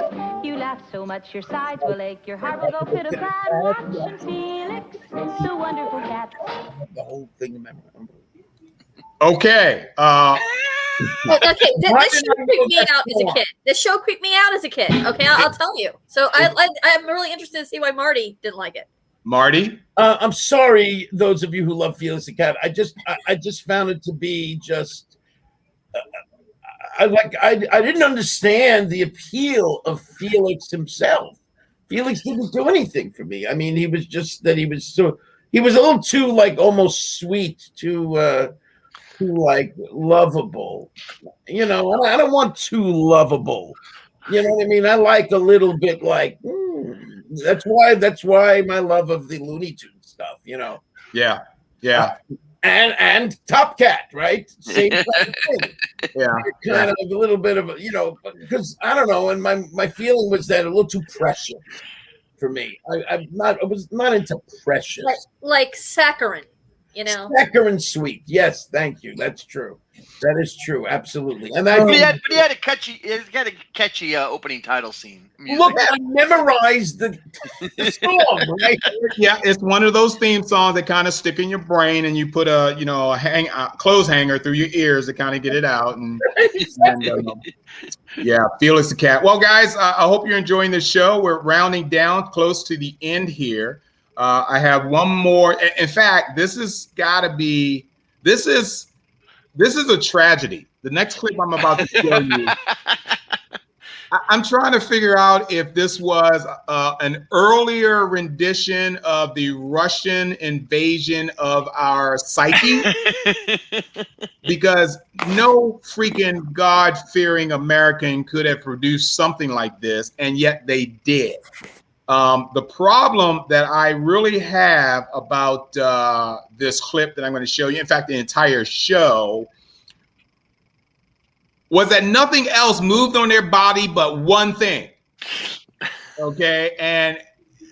You laugh so much your sides will ache, your heart will go pit-a-pat. Watch Felix, the wonderful cat. The whole thing, remember. Okay. Okay, this show creeped me out as a kid. This show creeped me out as a kid. Okay, I'll tell you. So I'm really interested to see why Marty didn't like it. Marty? I'm sorry, those of you who love Felix the Cat. I just found it to be just. I didn't understand the appeal of Felix himself. Felix didn't do anything for me. I mean, he was a little too like almost sweet, too like lovable. You know, I don't want too lovable. You know what I mean? I like a little bit like. That's why my love of the Looney Tunes stuff. You know. Yeah. And Top Cat, right? Same kind of thing. Yeah. Kind of a little bit of, because I don't know, and my feeling was that a little too precious for me. I was not into precious. Like saccharine, you know. Saccharine sweet. Yes, thank you. That's true. That is true. Absolutely. And he had a catchy opening title scene. Music. Look, I memorized the song. Right? Yeah, it's one of those theme songs that kind of stick in your brain, and you put a clothes hanger through your ears to kind of get it out. And Felix the Cat. Well, guys, I hope you're enjoying the show. We're rounding down close to the end here. I have one more. In fact, this is a tragedy. The next clip I'm about to show you, I'm trying to figure out if this was an earlier rendition of the Russian invasion of our psyche, because no freaking God-fearing American could have produced something like this, and yet they did. The problem that I really have about this clip that I'm going to show you, in fact, the entire show, was that nothing else moved on their body but one thing. Okay, and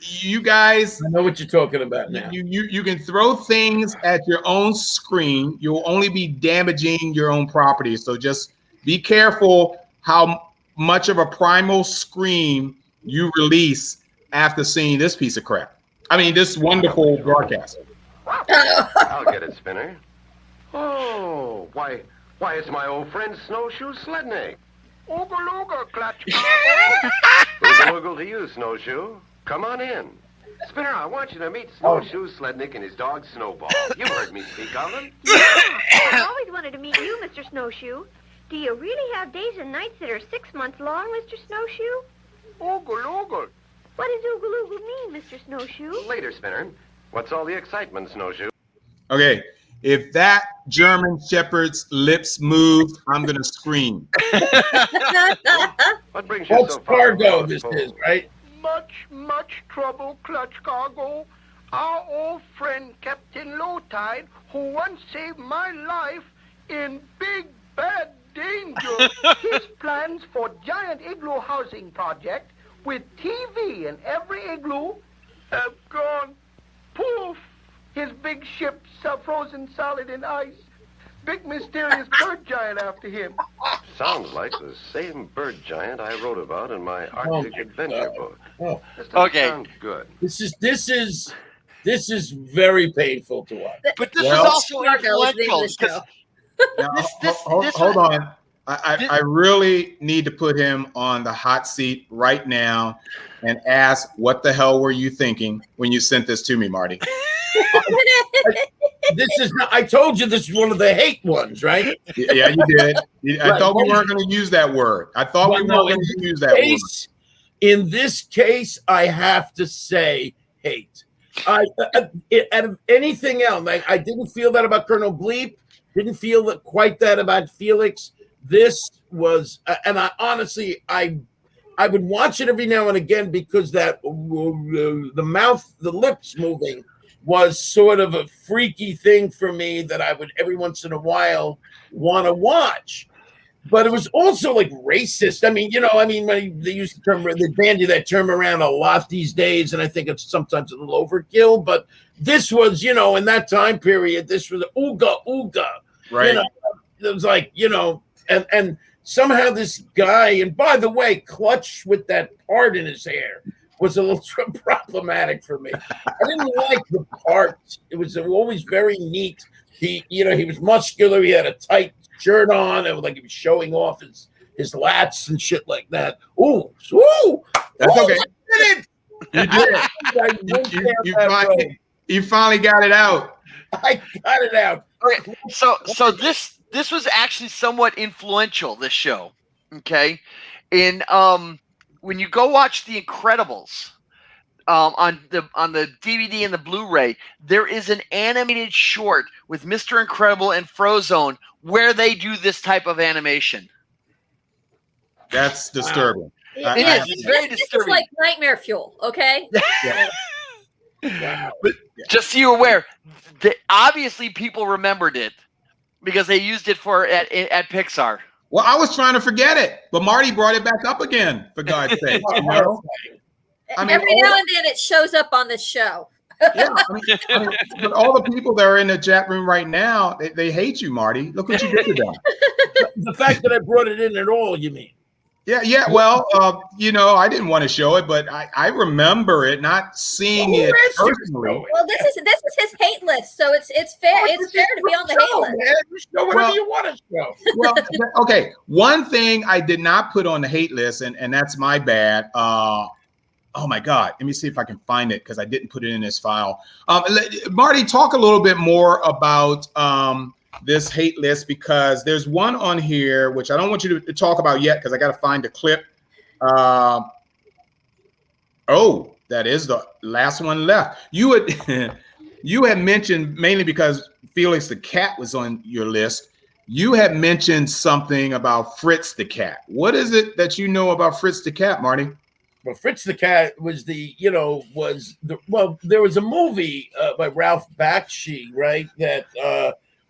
you guys, I know what you're talking about now. You can throw things at your own screen. You'll only be damaging your own property. So just be careful how much of a primal scream you release after seeing this piece of crap. I mean, this wonderful broadcast. I'll get it, Spinner. Oh, why, it's my old friend Snowshoe Slednik. Ooga looga, clutch. Ooga looga to you, Snowshoe. Come on in. Spinner, I want you to meet Snowshoe Slednik and his dog Snowball. You've heard me speak of them. I've always wanted to meet you, Mr. Snowshoe. Do you really have days and nights that are 6 months long, Mr. Snowshoe? Ooga looga. What does oogalooga mean, Mr. Snowshoe? Later, Spinner. What's all the excitement, Snowshoe? Okay, if that German Shepherd's lips moved, I'm gonna scream. What brings you What's so far? cargo this is, right? Much trouble, Clutch Cargo. Our old friend Captain Lowtide, who once saved my life in big bad danger. His plans for giant igloo housing project with TV in every igloo have gone poof. His big ship's frozen solid in ice. Big mysterious bird giant after him. Sounds like the same bird giant I wrote about in my Arctic adventure book. Okay. Sounds good. This is very painful to watch. But this is also influential. Hold on. I really need to put him on the hot seat right now and ask, what the hell were you thinking when you sent this to me, Marty? I told you this is one of the hate ones, right? Yeah, you did. I thought we weren't going to use that word. I thought we weren't going to use that word. In this case, I have to say hate. Out of anything else, I didn't feel that about Colonel Bleep. Didn't feel that quite that about Felix. This was, and I honestly, I would watch it every now and again because that the mouth, the lips moving was sort of a freaky thing for me that I would every once in a while want to watch. But it was also like racist. I mean, they used the term, they bandy that term around a lot these days, and I think it's sometimes a little overkill. But this was, in that time period, this was ooga ooga. Right. It was like, and somehow this guy, and by the way, Clutch with that part in his hair was a little problematic for me. I didn't like the part. It was always very neat. He was muscular. He had a tight shirt on, and like he was showing off his lats and shit like that. Ooh, that's okay. I did it. You finally got it out. I got it out. Okay, so this was actually somewhat influential. This show, okay, in when you go watch The Incredibles. On the DVD and the Blu-ray, there is an animated short with Mr. Incredible and Frozone where they do this type of animation. That's disturbing. It's very disturbing. It's like nightmare fuel, okay? Yeah. But just so you're aware, obviously people remembered it because they used it at Pixar. Well, I was trying to forget it, but Marty brought it back up again, for God's sake. You know? Every now and then it shows up on this show. Yeah, but all the people that are in the chat room right now, they hate you, Marty. Look what you did to them. The fact that I brought it in at all, you mean? Yeah. Well, I didn't want to show it, but I remember it, not seeing it personally. Well, this is his hate list, so it's fair. It's fair to be on the hate list. Man. Show whatever you want to show. Well, okay. One thing I did not put on the hate list, and that's my bad. Oh my God! Let me see if I can find it because I didn't put it in this file. Marty, talk a little bit more about this hate list because there's one on here which I don't want you to talk about yet because I got to find the clip. Oh, that is the last one left. You had mentioned mainly because Felix the Cat was on your list. You had mentioned something about Fritz the Cat. What is it that you know about Fritz the Cat, Marty? Well, Fritz the Cat was there was a movie by Ralph Bakshi, right, that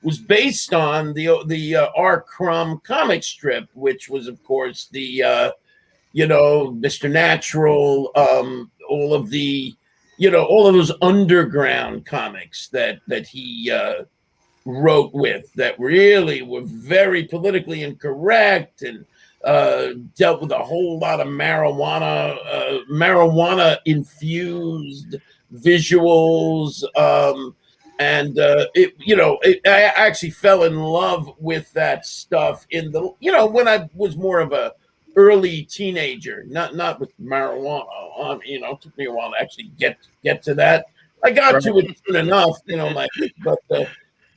was based on the R. Crumb comic strip, which was, of course, the Mr. Natural, all of those underground comics that he wrote with that really were very politically incorrect and dealt with a whole lot of marijuana infused visuals. I actually fell in love with that stuff when I was more of a early teenager, not with marijuana. It took me a while to actually get to that. I got to it soon enough,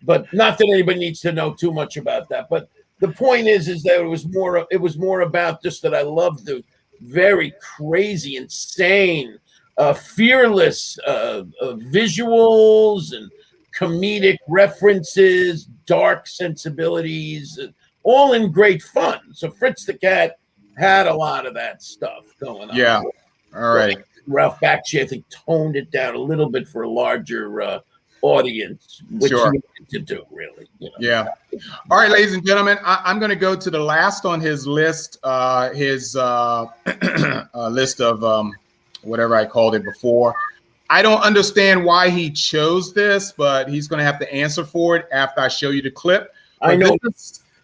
but not that anybody needs to know too much about that. But the point is that it was more about just that I loved the very crazy, insane, fearless visuals and comedic references, dark sensibilities, all in great fun. So Fritz the Cat had a lot of that stuff going on. Yeah. All right. Ralph Bakshi, I think, toned it down a little bit for a larger audience, which he wanted to do, really. Yeah. All right, ladies and gentlemen, I'm going to go to the last on his list, list of whatever I called it before. I don't understand why he chose this, but he's going to have to answer for it after I show you the clip. I know.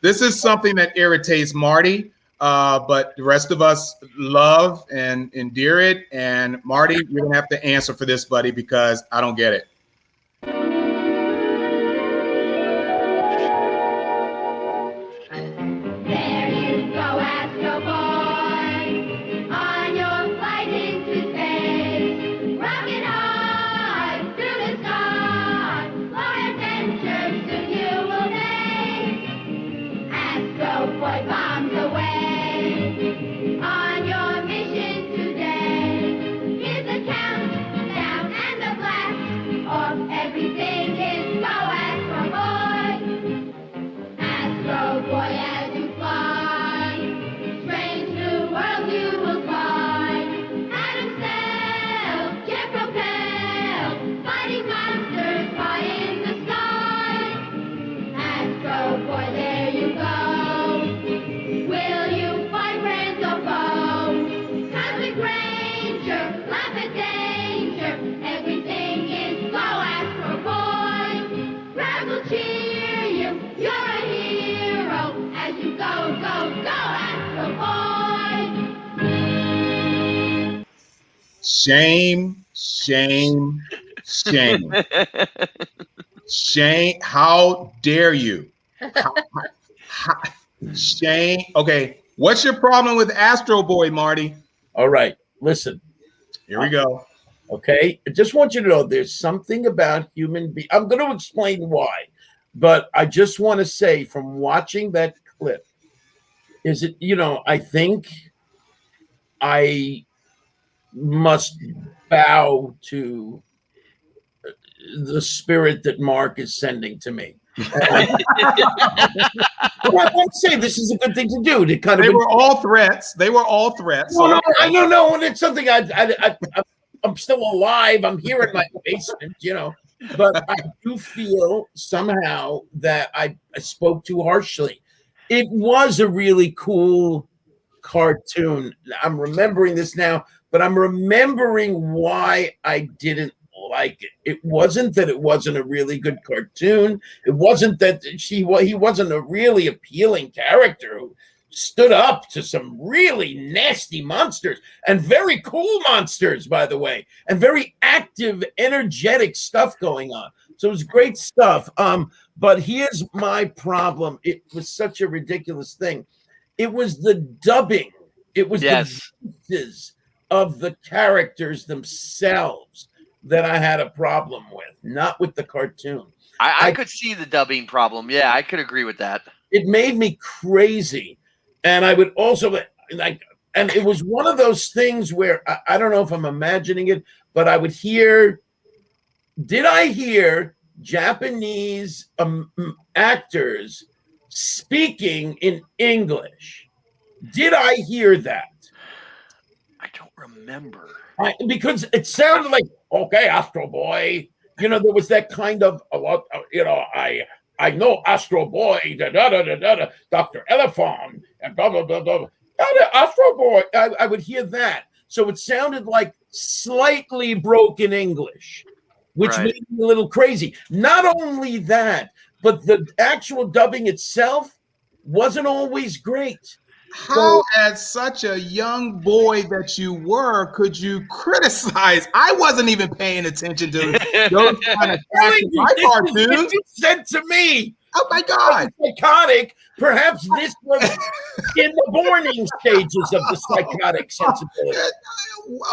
This is something that irritates Marty, but the rest of us love and endear it. And Marty, you're going to have to answer for this, buddy, because I don't get it. Shame. Shame. How dare you? Shame. Okay. What's your problem with Astro Boy, Marty? All right. Listen. Here we go. Okay. I just want you to know there's something about human beings. I'm going to explain why, but I just want to say from watching that clip, is it, I think I must bow to the spirit that Mark is sending to me. Well, I won't say this is a good thing to do. To kind of were all threats. They were all threats. Well, I don't know, and it's something I'm still alive. I'm here in my basement, But I do feel somehow that I spoke too harshly. It was a really cool cartoon. I'm remembering this now, but I'm remembering why I didn't like it. It wasn't that it wasn't a really good cartoon. It wasn't that he wasn't a really appealing character who stood up to some really nasty monsters and very cool monsters, by the way, and very active, energetic stuff going on. So it was great stuff. But here's my problem. It was such a ridiculous thing. It was the dubbing. It was the voices of the characters themselves that I had a problem with, not with the cartoon. I could see the dubbing problem. Yeah, I could agree with that. It made me crazy. And I would also and it was one of those things where I don't know if I'm imagining it, but I would did I hear Japanese actors speaking in English? Did I hear that? I don't remember. Because it sounded like, okay, Astro Boy. There was that kind of I know Astro Boy, Dr. Elephant, and blah, blah, blah, blah. Astro Boy. I would hear that. So it sounded like slightly broken English, which made me a little crazy. Not only that, but the actual dubbing itself wasn't always great. How, as such a young boy that you were, could you criticize? I wasn't even paying attention to those kind of cartoons. You said to me, "Oh my God, psychotic." Perhaps this was in the morning stages of the psychotic sensibility.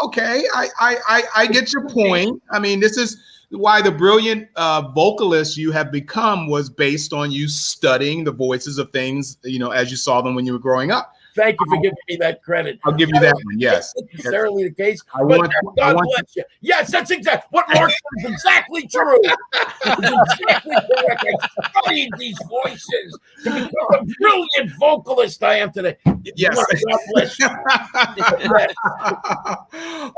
Okay, I get your point. I mean, this is why the brilliant vocalist you have become was based on you studying the voices of things, as you saw them when you were growing up. Thank you for giving me that credit. I'll give you that one. Yes, not necessarily the case. God bless you. Yes, that's exactly what Mark said is exactly true. It's exactly correct. I studied these voices to become a brilliant vocalist I am today. Yes. God bless you.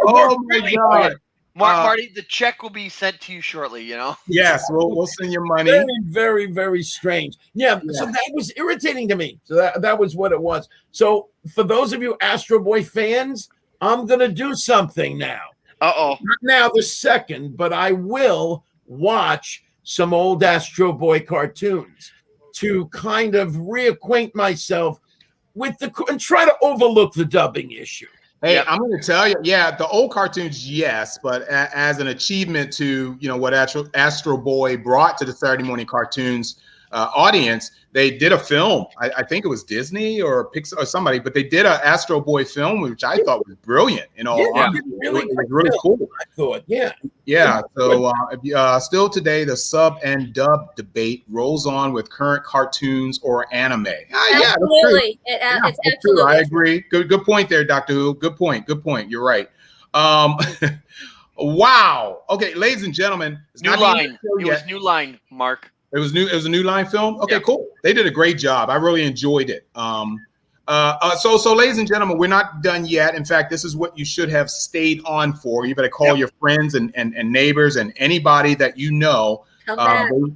Oh my God. Marty, the check will be sent to you shortly, Yes, we'll send you money. Very, very, very strange. Yeah, so that was irritating to me. So that was what it was. So for those of you Astro Boy fans, I'm going to do something now. Uh-oh. Not now the second, but I will watch some old Astro Boy cartoons to kind of reacquaint myself with and try to overlook the dubbing issue. Hey, I'm going to tell you, the old cartoons, yes, but as an achievement to, what Astro Boy brought to the Saturday morning cartoons audience, they did a film. I think it was Disney or Pixar or somebody, but they did an Astro Boy film, which I thought was brilliant. It was really cool. I thought, yeah. So still today, the sub and dub debate rolls on with current cartoons or anime. Absolutely, it's absolutely. I agree. Good point there, Dr. Who. Good point. You're right. Wow. Okay, ladies and gentlemen, New Line. It was New Line, Mark. It was a New Line film. Okay, cool. They did a great job. I really enjoyed it. So ladies and gentlemen, we're not done yet. In fact, this is what you should have stayed on for. You better call your friends and neighbors and anybody that you know.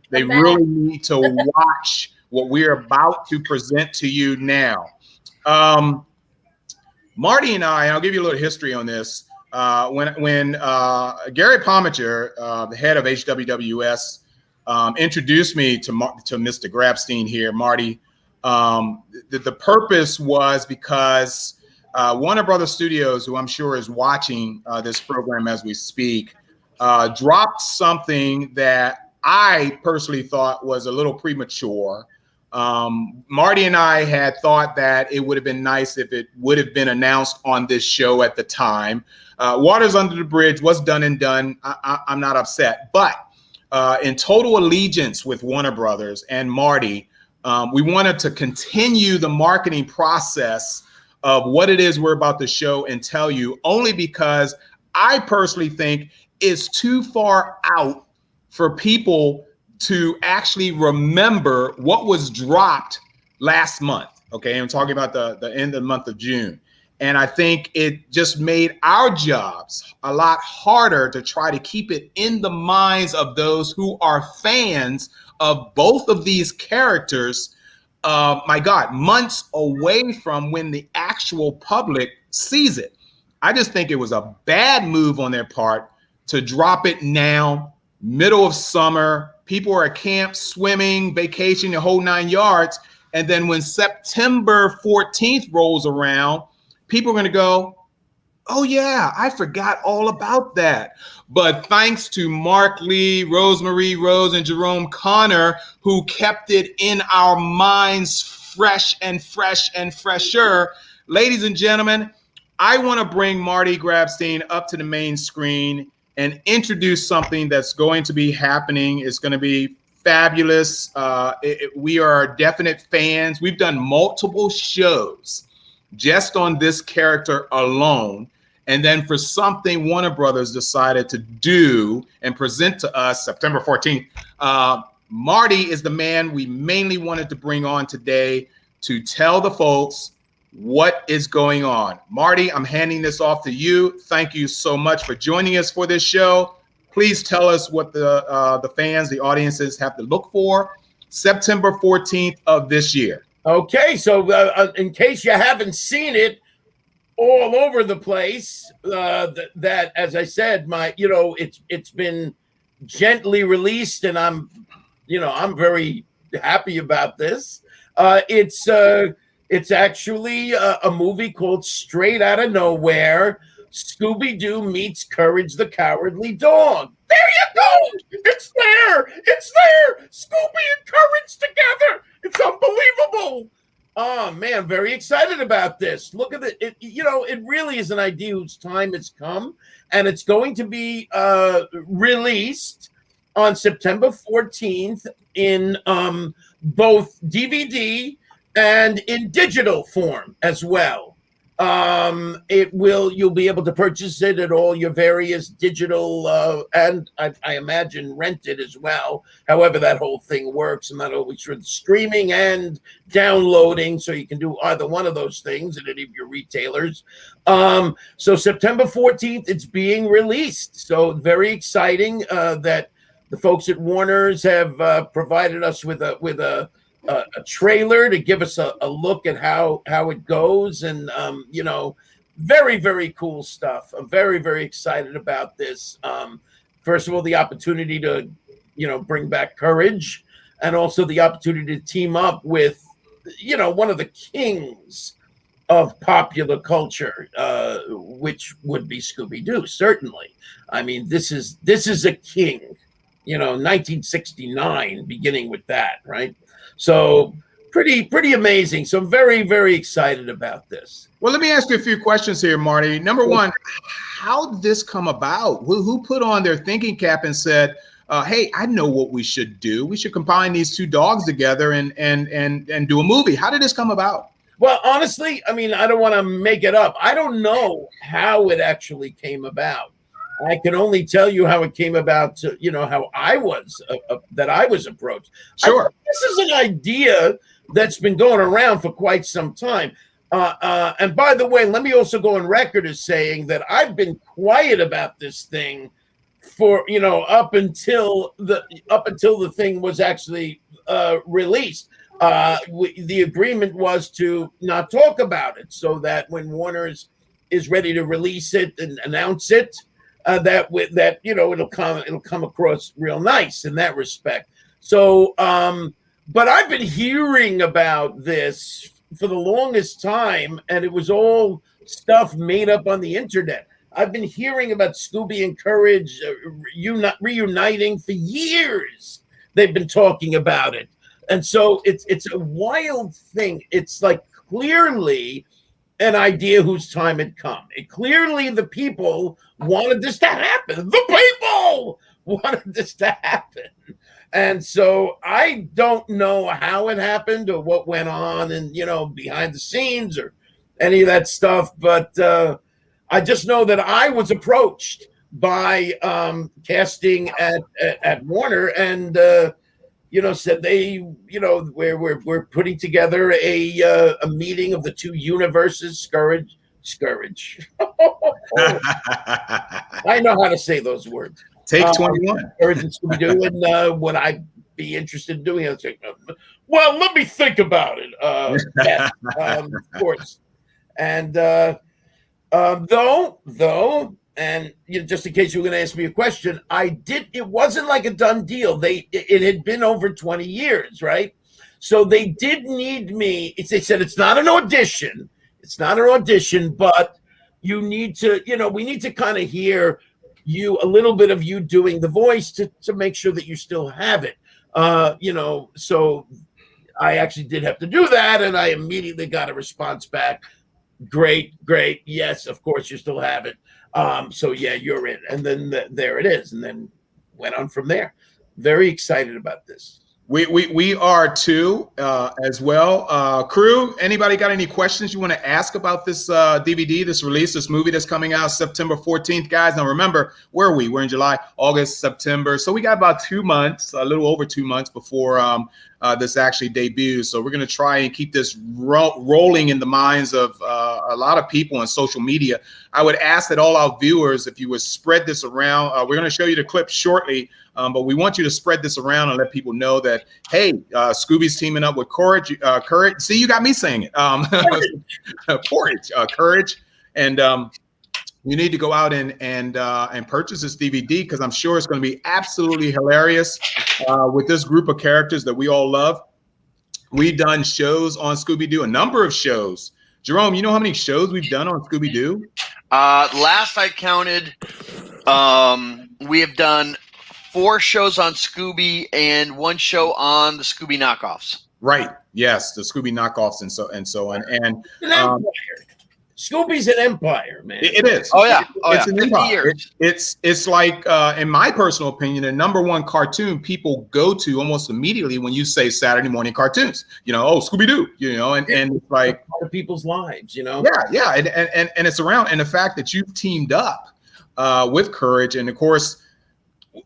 They really need to watch what we're about to present to you now. Marty and I'll give you a little history on this. When Gary Pomacher, the head of HWWS, introduced me to Mr. Grabstein here, Marty. The purpose was because Warner Brothers Studios, who I'm sure is watching this program as we speak, dropped something that I personally thought was a little premature. Marty and I had thought that it would have been nice if it would have been announced on this show at the time. Waters Under the Bridge was done and done. I'm not upset. But in total allegiance with Warner Brothers and Marty, we wanted to continue the marketing process of what it is we're about to show and tell you, only because I personally think it's too far out for people to actually remember what was dropped last month. Okay, I'm talking about the end of the month of June. And I think it just made our jobs a lot harder to try to keep it in the minds of those who are fans of both of these characters. My God, months away from when the actual public sees it. I just think it was a bad move on their part to drop it now, middle of summer. People are at camp, swimming, vacation, the whole 9 yards. And then when September 14th rolls around, people are going to go, oh yeah, I forgot all about that. But thanks to Mark Lee, Rosemary Rose, and Jerome Connor, who kept it in our minds fresh and fresher. Ladies and gentlemen, I want to bring Marty Grabstein up to the main screen and introduce something that's going to be happening. It's going to be fabulous. We are definite fans. We've done multiple shows just on this character alone. And then for something Warner Brothers decided to do and present to us September 14th, Marty is the man we mainly wanted to bring on today to tell the folks what is going on. Marty, I'm handing this off to you. Thank you so much for joining us for this show. Please tell us what the fans, the audiences have to look for September 14th of this year. Okay, so in case you haven't seen it, all over the place, that as I said, it's been gently released, and I'm very happy about this. It's actually a movie called Straight Outta Nowhere. Scooby Doo meets Courage the Cowardly Dog. There you go! It's there! It's there! Scooby and Courage together! It's unbelievable! Oh man, very excited about this. Look at it. It really is an idea whose time has come, and it's going to be released on September 14th in both DVD and in digital form as well. You'll be able to purchase it at all your various digital and I imagine rent it as well. However that whole thing works. I'm not always sure, the streaming and downloading, so you can do either one of those things at any of your retailers. So September 14th, it's being released. So very exciting that the folks at Warner's have provided us with a trailer to give us a look at how it goes, and very, very cool stuff. I'm very, very excited about this. First of all, the opportunity to bring back Courage, and also the opportunity to team up with one of the kings of popular culture, which would be Scooby Doo. Certainly, I mean, this is a king. 1969, beginning with that, right? So pretty amazing. So I'm very, very excited about this. Well, let me ask you a few questions here, Marty. Number one, how did this come about? Who put on their thinking cap and said, hey, I know what we should do. We should combine these two dogs together and do a movie. How did this come about? Well, honestly, I mean, I don't want to make it up. I don't know how it actually came about. I can only tell you how it came about, how I was approached. Sure. This is an idea that's been going around for quite some time. And by the way, let me also go on record as saying that I've been quiet about this thing for, up until the thing was actually released. The agreement was to not talk about it, so that when Warner is ready to release it and announce it, it'll come across real nice in that respect. So, but I've been hearing about this for the longest time, and it was all stuff made up on the internet. I've been hearing about Scooby and Courage reuniting for years. They've been talking about it. And so it's a wild thing. It's like clearly an idea whose time had come. Clearly the people wanted this to happen. The people wanted this to happen. And so I don't know how it happened or what went on and, behind the scenes or any of that stuff. But I just know that I was approached by casting at Warner and, said we're putting together a meeting of the two universes, Scourge. I know how to say those words. Take 21. Courage and Scooby Doo, and would I be interested in doing it? Like, well, let me think about it. Yeah, of course. And though, and just in case you were going to ask me a question, it wasn't like a done deal. It had been over 20 years, right? So they did need me. They said it's not an audition. It's not an audition, but you need to, we need to kind of hear a little bit of you doing the voice to make sure that you still have it. So I actually did have to do that, and I immediately got a response back. Great. Yes, of course you still have it. So yeah, you're in. And then there it is. And then went on from there. Very excited about this. We are too, as well. Crew, anybody got any questions you want to ask about this DVD, this release, this movie that's coming out September 14th, guys? Now remember, where are we? We're in July, August, September. So we got about 2 months, a little over 2 months before this actually debuts. So we're going to try and keep this rolling in the minds of a lot of people on social media. I would ask that all our viewers, if you would spread this around, we're going to show you the clip shortly. But we want you to spread this around and let people know that, hey, Scooby's teaming up with Courage. See, you got me saying it. Courage. And you need to go out and purchase this DVD because I'm sure it's going to be absolutely hilarious with this group of characters that we all love. We've done shows on Scooby Doo, a number of shows. Jerome, you know how many shows we've done on Scooby Doo? Last I counted, we have done 4 shows on Scooby and 1 show on the Scooby knockoffs. Right. Yes, the Scooby knockoffs and so on. And Scooby's an empire, man. It is. Oh yeah. It's an empire. It's like, in my personal opinion, the #1 cartoon people go to almost immediately when you say Saturday morning cartoons. Oh, Scooby Doo. And it's like part of people's lives. Yeah. And it's around, and the fact that you've teamed up with Courage, and of course,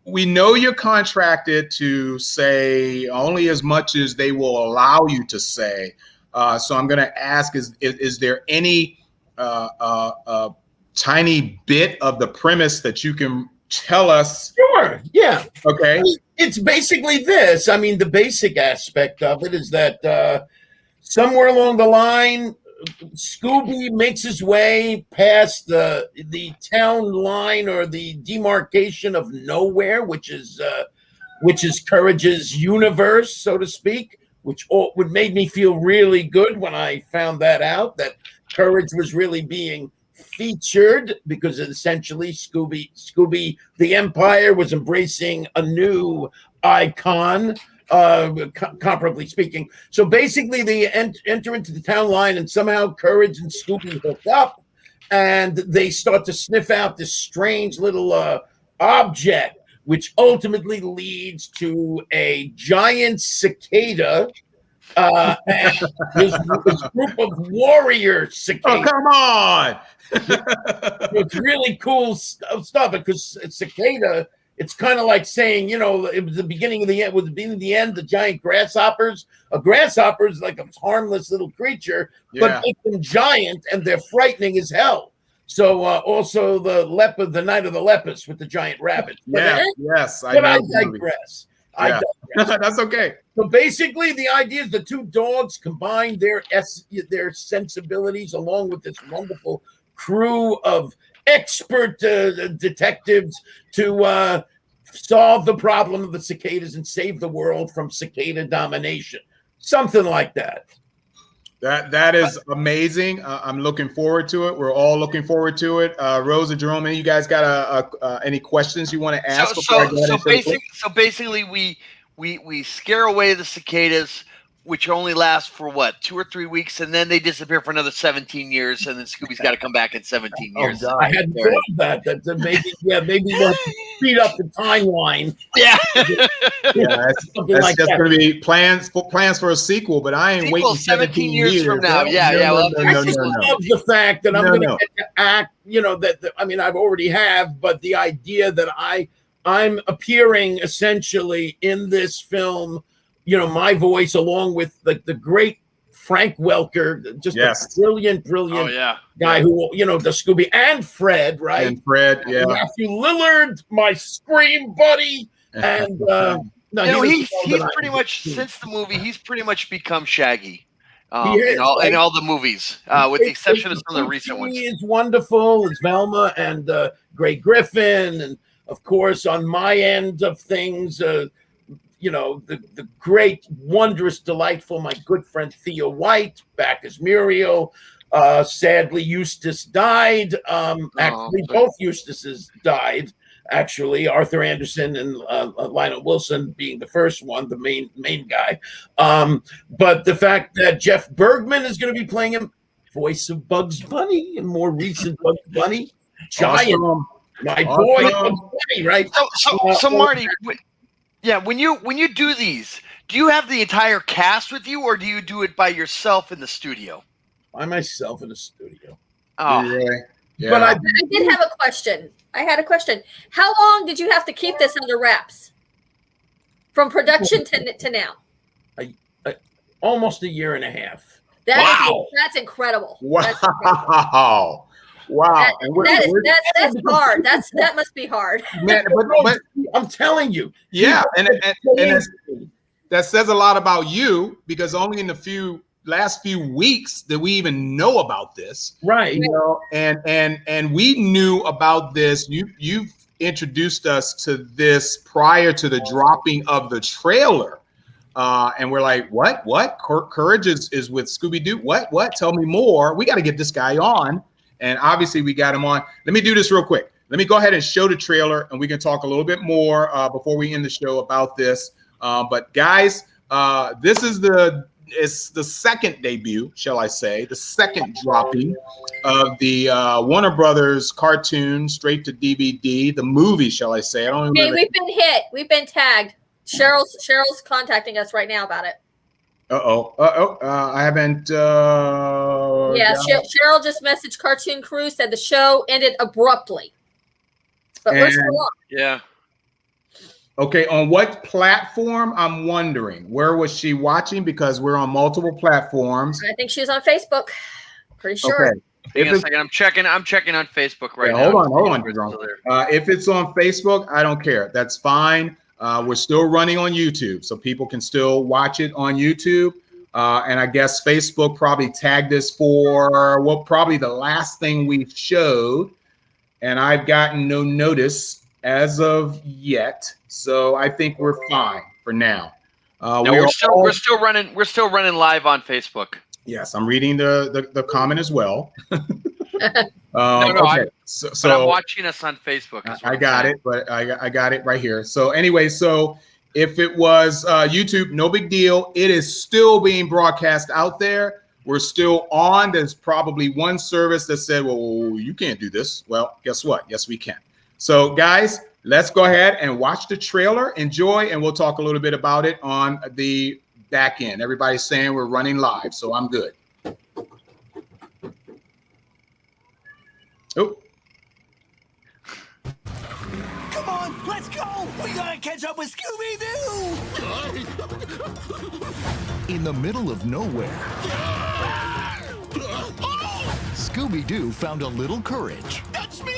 we know you're contracted to say only as much as they will allow you to say. So I'm going to ask: is there any tiny bit of the premise that you can tell us? Sure. Yeah. Okay. It's basically this. I mean, the basic aspect of it is that somewhere along the line, Scooby makes his way past the town line or the demarcation of nowhere, which is Courage's universe, so to speak, which would made me feel really good when I found that out, that Courage was really being featured because essentially Scooby the Empire was embracing a new icon, comparably speaking. So basically they enter into the town line, and somehow Courage and Scooby hook up, and they start to sniff out this strange little object, which ultimately leads to a giant cicada and his group of warrior cicadas. Oh, come on. It's really cool stuff because cicada, it's kind of like saying, it was the beginning of the end. With the beginning of the end, the giant grasshoppers. A grasshopper is like a harmless little creature, but make them giant, and they're frightening as hell. So also the leopard, the Night of the Lepus with the giant rabbit. Yes. I digress. Yeah. That's okay. So basically, the idea is the two dogs combine their sensibilities along with this wonderful crew of expert detectives to solve the problem of the cicadas and save the world from cicada domination. Something like that. That is amazing. I'm looking forward to it. We're all looking forward to it. Rose and Jerome, any of you guys got any questions you want to ask? So basically, we scare away the cicadas, which only last for what, 2 or 3 weeks, and then they disappear for another 17 years, and then Scooby's got to come back in 17 years. I hadn't thought of that. Maybe we'll speed up the timeline. Yeah, that's like just going to be plans for a sequel, but I ain't waiting 17 years from now. No. I just love the fact that I'm going to get to act. I mean, I've already have, but the idea that I'm appearing essentially in this film. My voice, along with the great Frank Welker, just a brilliant guy who, the Scooby and Fred, right? And Fred, yeah. Matthew Lillard, my scream buddy. And he's pretty much, since the movie, he's pretty much become Shaggy in all the movies, with the exception of some of the recent ones. He is wonderful. It's Velma and Gray Griffin. And, of course, on my end of things, the great, wondrous, delightful, my good friend Thea White, back as Muriel. Sadly, Eustace died. Actually, both Eustaces died. Actually, Arthur Anderson and Lionel Wilson being the first one, the main guy. But the fact that Jeff Bergman is going to be playing him, voice of Bugs Bunny, and more recent Bugs Bunny, giant, my boy, Bugs Bunny, right? So Marty. Yeah, when you do these, do you have the entire cast with you, or do you do it by yourself in the studio? By myself in the studio. Oh, really? Yeah. But I did have a question. I had a question. How long did you have to keep this under wraps? From production to now? Almost a year and a half. That's incredible. Wow. That's incredible. Wow. That's hard. That must be hard. Man, but I'm telling you. Yeah, and that says a lot about you, because only in the last few weeks that we even know about this. Right. And we knew about this. You've introduced us to this prior to the dropping of the trailer. And we're like, what? Courage is with Scooby Doo. What? Tell me more. We got to get this guy on. And obviously we got him on. Let me do this real quick. Let me go ahead and show the trailer, and we can talk a little bit more before we end the show about this. But guys, this is the second debut, shall I say, the second dropping of the Warner Brothers cartoon straight to DVD, the movie, shall I say. I don't remember. Hey, we've been hit. We've been tagged. Cheryl's contacting us right now about it. I haven't. Cheryl just messaged Cartoon Crew, said the show ended abruptly. But we're still on. Yeah. Okay, on what platform? I'm wondering. Where was she watching? Because we're on multiple platforms. I think she was on Facebook. Pretty sure. Okay. Hang on a second. I'm checking on Facebook right now. Hold on. If it's on Facebook, I don't care. That's fine. We're still running on YouTube, so people can still watch it on YouTube. And I guess Facebook probably tagged us for probably the last thing we showed. And I've gotten no notice as of yet. So I think we're fine for now. We're still running live on Facebook. Yes, I'm reading the comment as well. Okay. But I'm watching us on Facebook. I got it, but I got it right here. So anyway, if it was YouTube, no big deal. It is still being broadcast out there. We're still on. There's probably one service that said, well, you can't do this. Well, guess what? Yes, we can. So guys, let's go ahead and watch the trailer. Enjoy, and we'll talk a little bit about it on the back end. Everybody's saying we're running live, so I'm good. Oh. Come on, let's go! We gotta catch up with Scooby-Doo! In the middle of nowhere, Scooby-Doo found a little courage. That's me!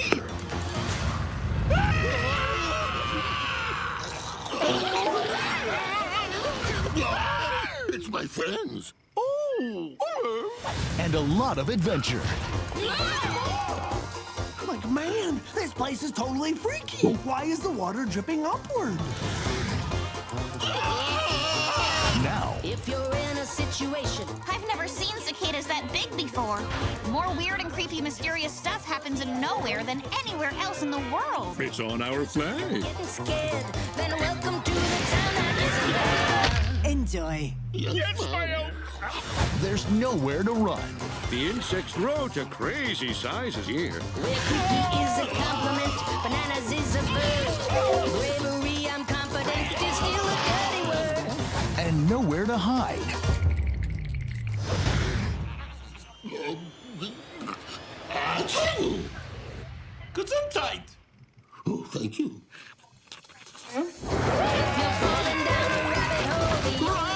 It's my friends. Oh! And a lot of adventure. Like, man, this place is totally freaky. Why is the water dripping upward? Now, if you're in a situation, I've never seen security before. More weird and creepy, mysterious stuff happens in nowhere than anywhere else in the world. It's on our flag. Getting scared, then welcome to the town that isn't there. Enjoy. There's nowhere to run. The insects grow to crazy sizes here. Creepy is a compliment, bananas is a verb. Bravery, I'm confident, is still a dirty word. And nowhere to hide. Gesundheit! Oh, thank you. If you're falling down a rabbit hole, the only way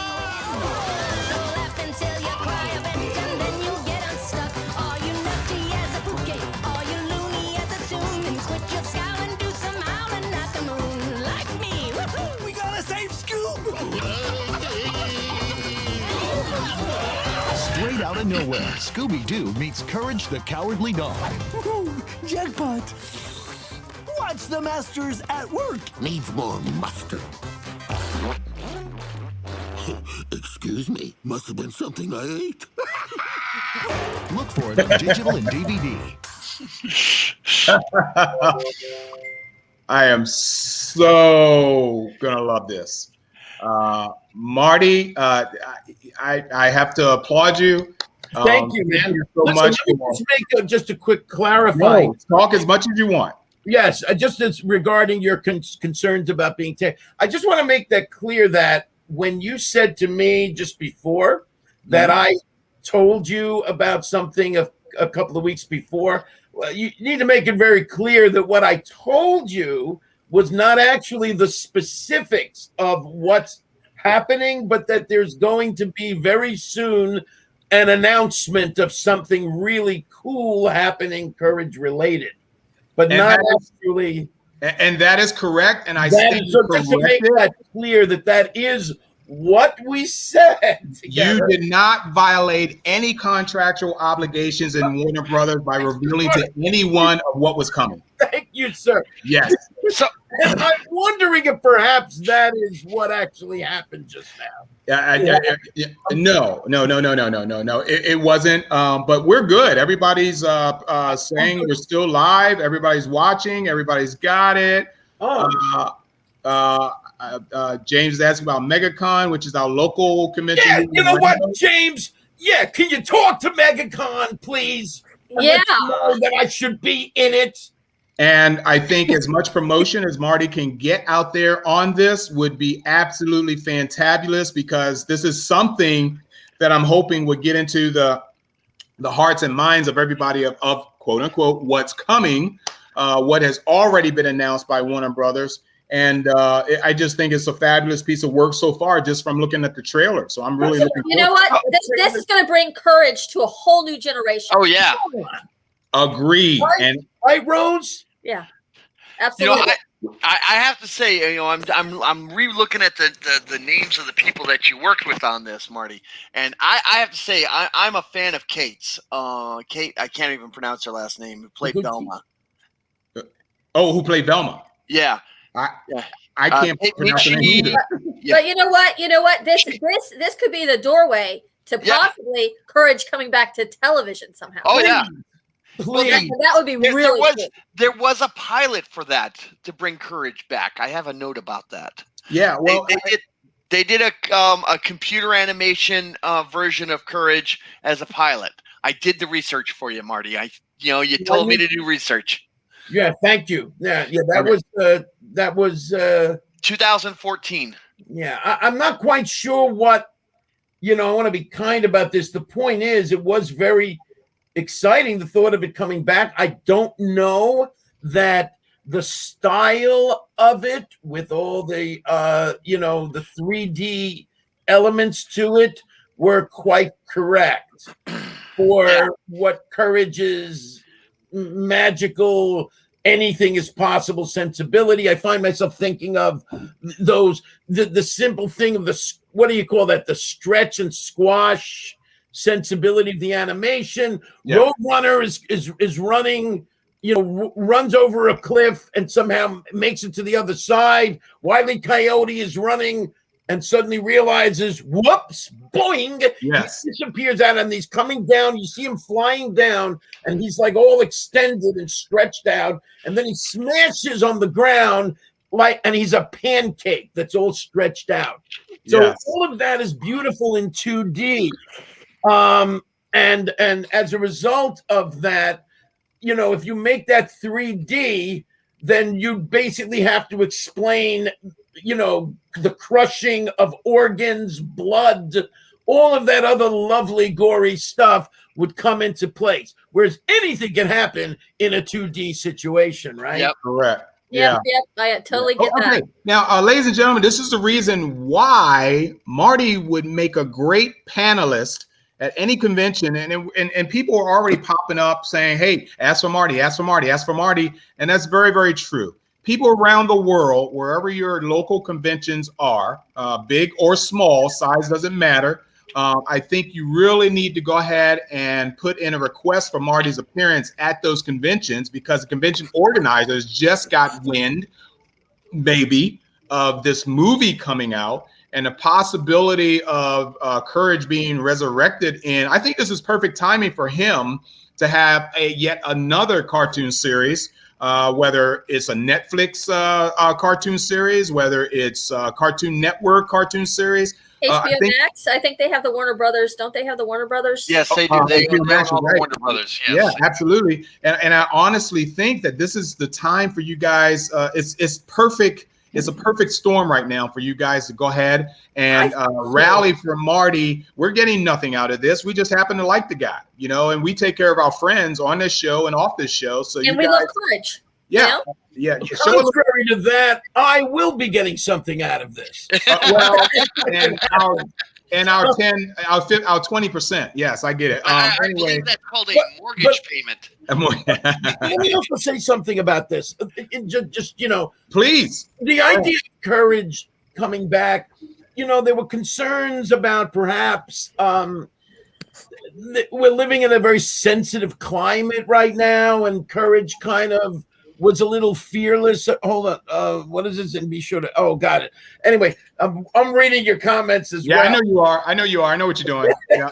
so laugh until you cry a bit, and then you get unstuck. Are you nutty as a fruitcake? Are you loony as a tune? And quit your scowl and do some howling at the moon, like me. Woohoo! We gotta save Scoob! Straight out of nowhere, Scooby Doo meets Courage the Cowardly Dog. Woohoo! Jackpot! Watch the masters at work! Needs more mustard. Excuse me, must have been something I ate. Look for it on digital and DVD. I am so gonna love this. Marty, I have to applaud you. Thank you, man. So Listen, much. let me just make just a quick clarifying. No, talk as much as you want. Yes, just as regarding your concerns about being I just want to make that clear that when you said to me just before that I told you about something a couple of weeks before, well, you need to make it very clear that what I told you was not actually the specifics of what's happening, but that there's going to be very soon an announcement of something really cool happening Courage related. But And not that is- actually. And that is correct. And I That stand is, so just to make corrected. that clear, that is what we said. You together. did not violate any contractual obligations in Warner Brothers by revealing to anyone of what was coming. Thank you, sir. Yes. So And I'm wondering if perhaps that is what actually happened just now. No. It wasn't. But we're good. Everybody's saying we're still live. Everybody's watching. Everybody's got it. James is asking about MegaCon, which is our local convention. Yeah, you know what, James? Yeah, can you talk to MegaCon, please? And Yeah. let me know that I should be in it. And I think as much promotion as Marty can get out there on this would be absolutely fantabulous, because this is something that I'm hoping would get into the hearts and minds of everybody of quote unquote what's coming, what has already been announced by Warner Brothers. And I just think it's a fabulous piece of work so far, just from looking at the trailer. So I'm really looking You know what? This is going to bring Courage to a whole new generation. Oh yeah. Agreed. Right? And Right, Rose? Yeah. You Absolutely. know, I have to say, you know, I'm re-looking at the names of the people that you worked with on this, Marty, and I have to say I'm a fan of Kate's. Kate, I can't even pronounce her last name. Who played Velma? Oh, who played Velma? Yeah. I can't pronounce her name either. But you know what? You know what? This could be the doorway to possibly Courage coming back to television somehow. Oh yeah. Please. That would be really cool. There was a pilot for that to bring Courage back. I have a note about that. Yeah, well, they did a computer animation version of Courage as a pilot. I did the research for you, Marty. You told me to do research. Yeah, thank you. Yeah, that was 2014. Yeah, I'm not quite sure what, I want to be kind about this. The point is, it was very exciting, the thought of it coming back. I don't know that the style of it with all the, the 3D elements to it were quite correct for what Courage's magical anything is possible sensibility. I find myself thinking of those, the simple thing of what do you call that? The stretch and squash sensibility of the animation. Yeah. Roadrunner is running, runs over a cliff and somehow makes it to the other side. Wile E. Coyote is running and suddenly realizes, whoops, boing, Yes. he disappears out, and he's coming down. You see him flying down, and he's like all extended and stretched out, and then he smashes on the ground and he's a pancake that's all stretched out. So Yes. all of that is beautiful in 2D. And as a result of that, if you make that 3D, then you basically have to explain, the crushing of organs, blood, all of that other lovely, gory stuff would come into place. Whereas anything can happen in a 2D situation, right? Yep. Correct. Yep, I totally get that. Now, ladies and gentlemen, this is the reason why Marty would make a great panelist at any convention, and people are already popping up saying, "Hey, ask for Marty, ask for Marty, ask for Marty," and that's very, very true. People around the world, wherever your local conventions are, big or small, size doesn't matter. I think you really need to go ahead and put in a request for Marty's appearance at those conventions, because the convention organizers just got wind, maybe, of this movie coming out and the possibility of Courage being resurrected. And I think this is perfect timing for him to have yet another cartoon series, whether it's a Netflix cartoon series, whether it's a Cartoon Network cartoon series. HBO Max. I think they have the Warner Brothers. Don't they have the Warner Brothers? Yes, they do. They own all the right. Warner Brothers. Yes. Yeah, absolutely. And I honestly think that this is the time for you guys. It's perfect. It's a perfect storm right now for you guys to go ahead and rally for Marty. We're getting nothing out of this. We just happen to like the guy, and we take care of our friends on this show and off this show. So and we love Courage. Yeah. Yeah. Contrary to that, I will be getting something out of this. And our 20%. Yes, I get it. I Anyway, believe that's called a mortgage payment. Let me also say something about this. Just please. The idea of Courage coming back, there were concerns about perhaps we're living in a very sensitive climate right now, and Courage kind of was a little fearless. Hold on. What is this? And be sure to. Oh, got it. Anyway, I'm reading your comments as well. Yeah, I know you are. I know what you're doing. Yeah.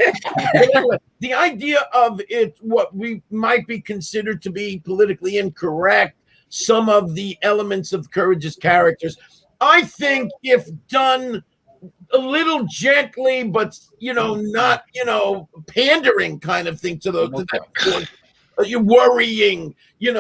Anyway, the idea of it, what we might be considered to be politically incorrect, some of the elements of Courage's characters, I think if done a little gently, but not pandering kind of thing to you're worrying,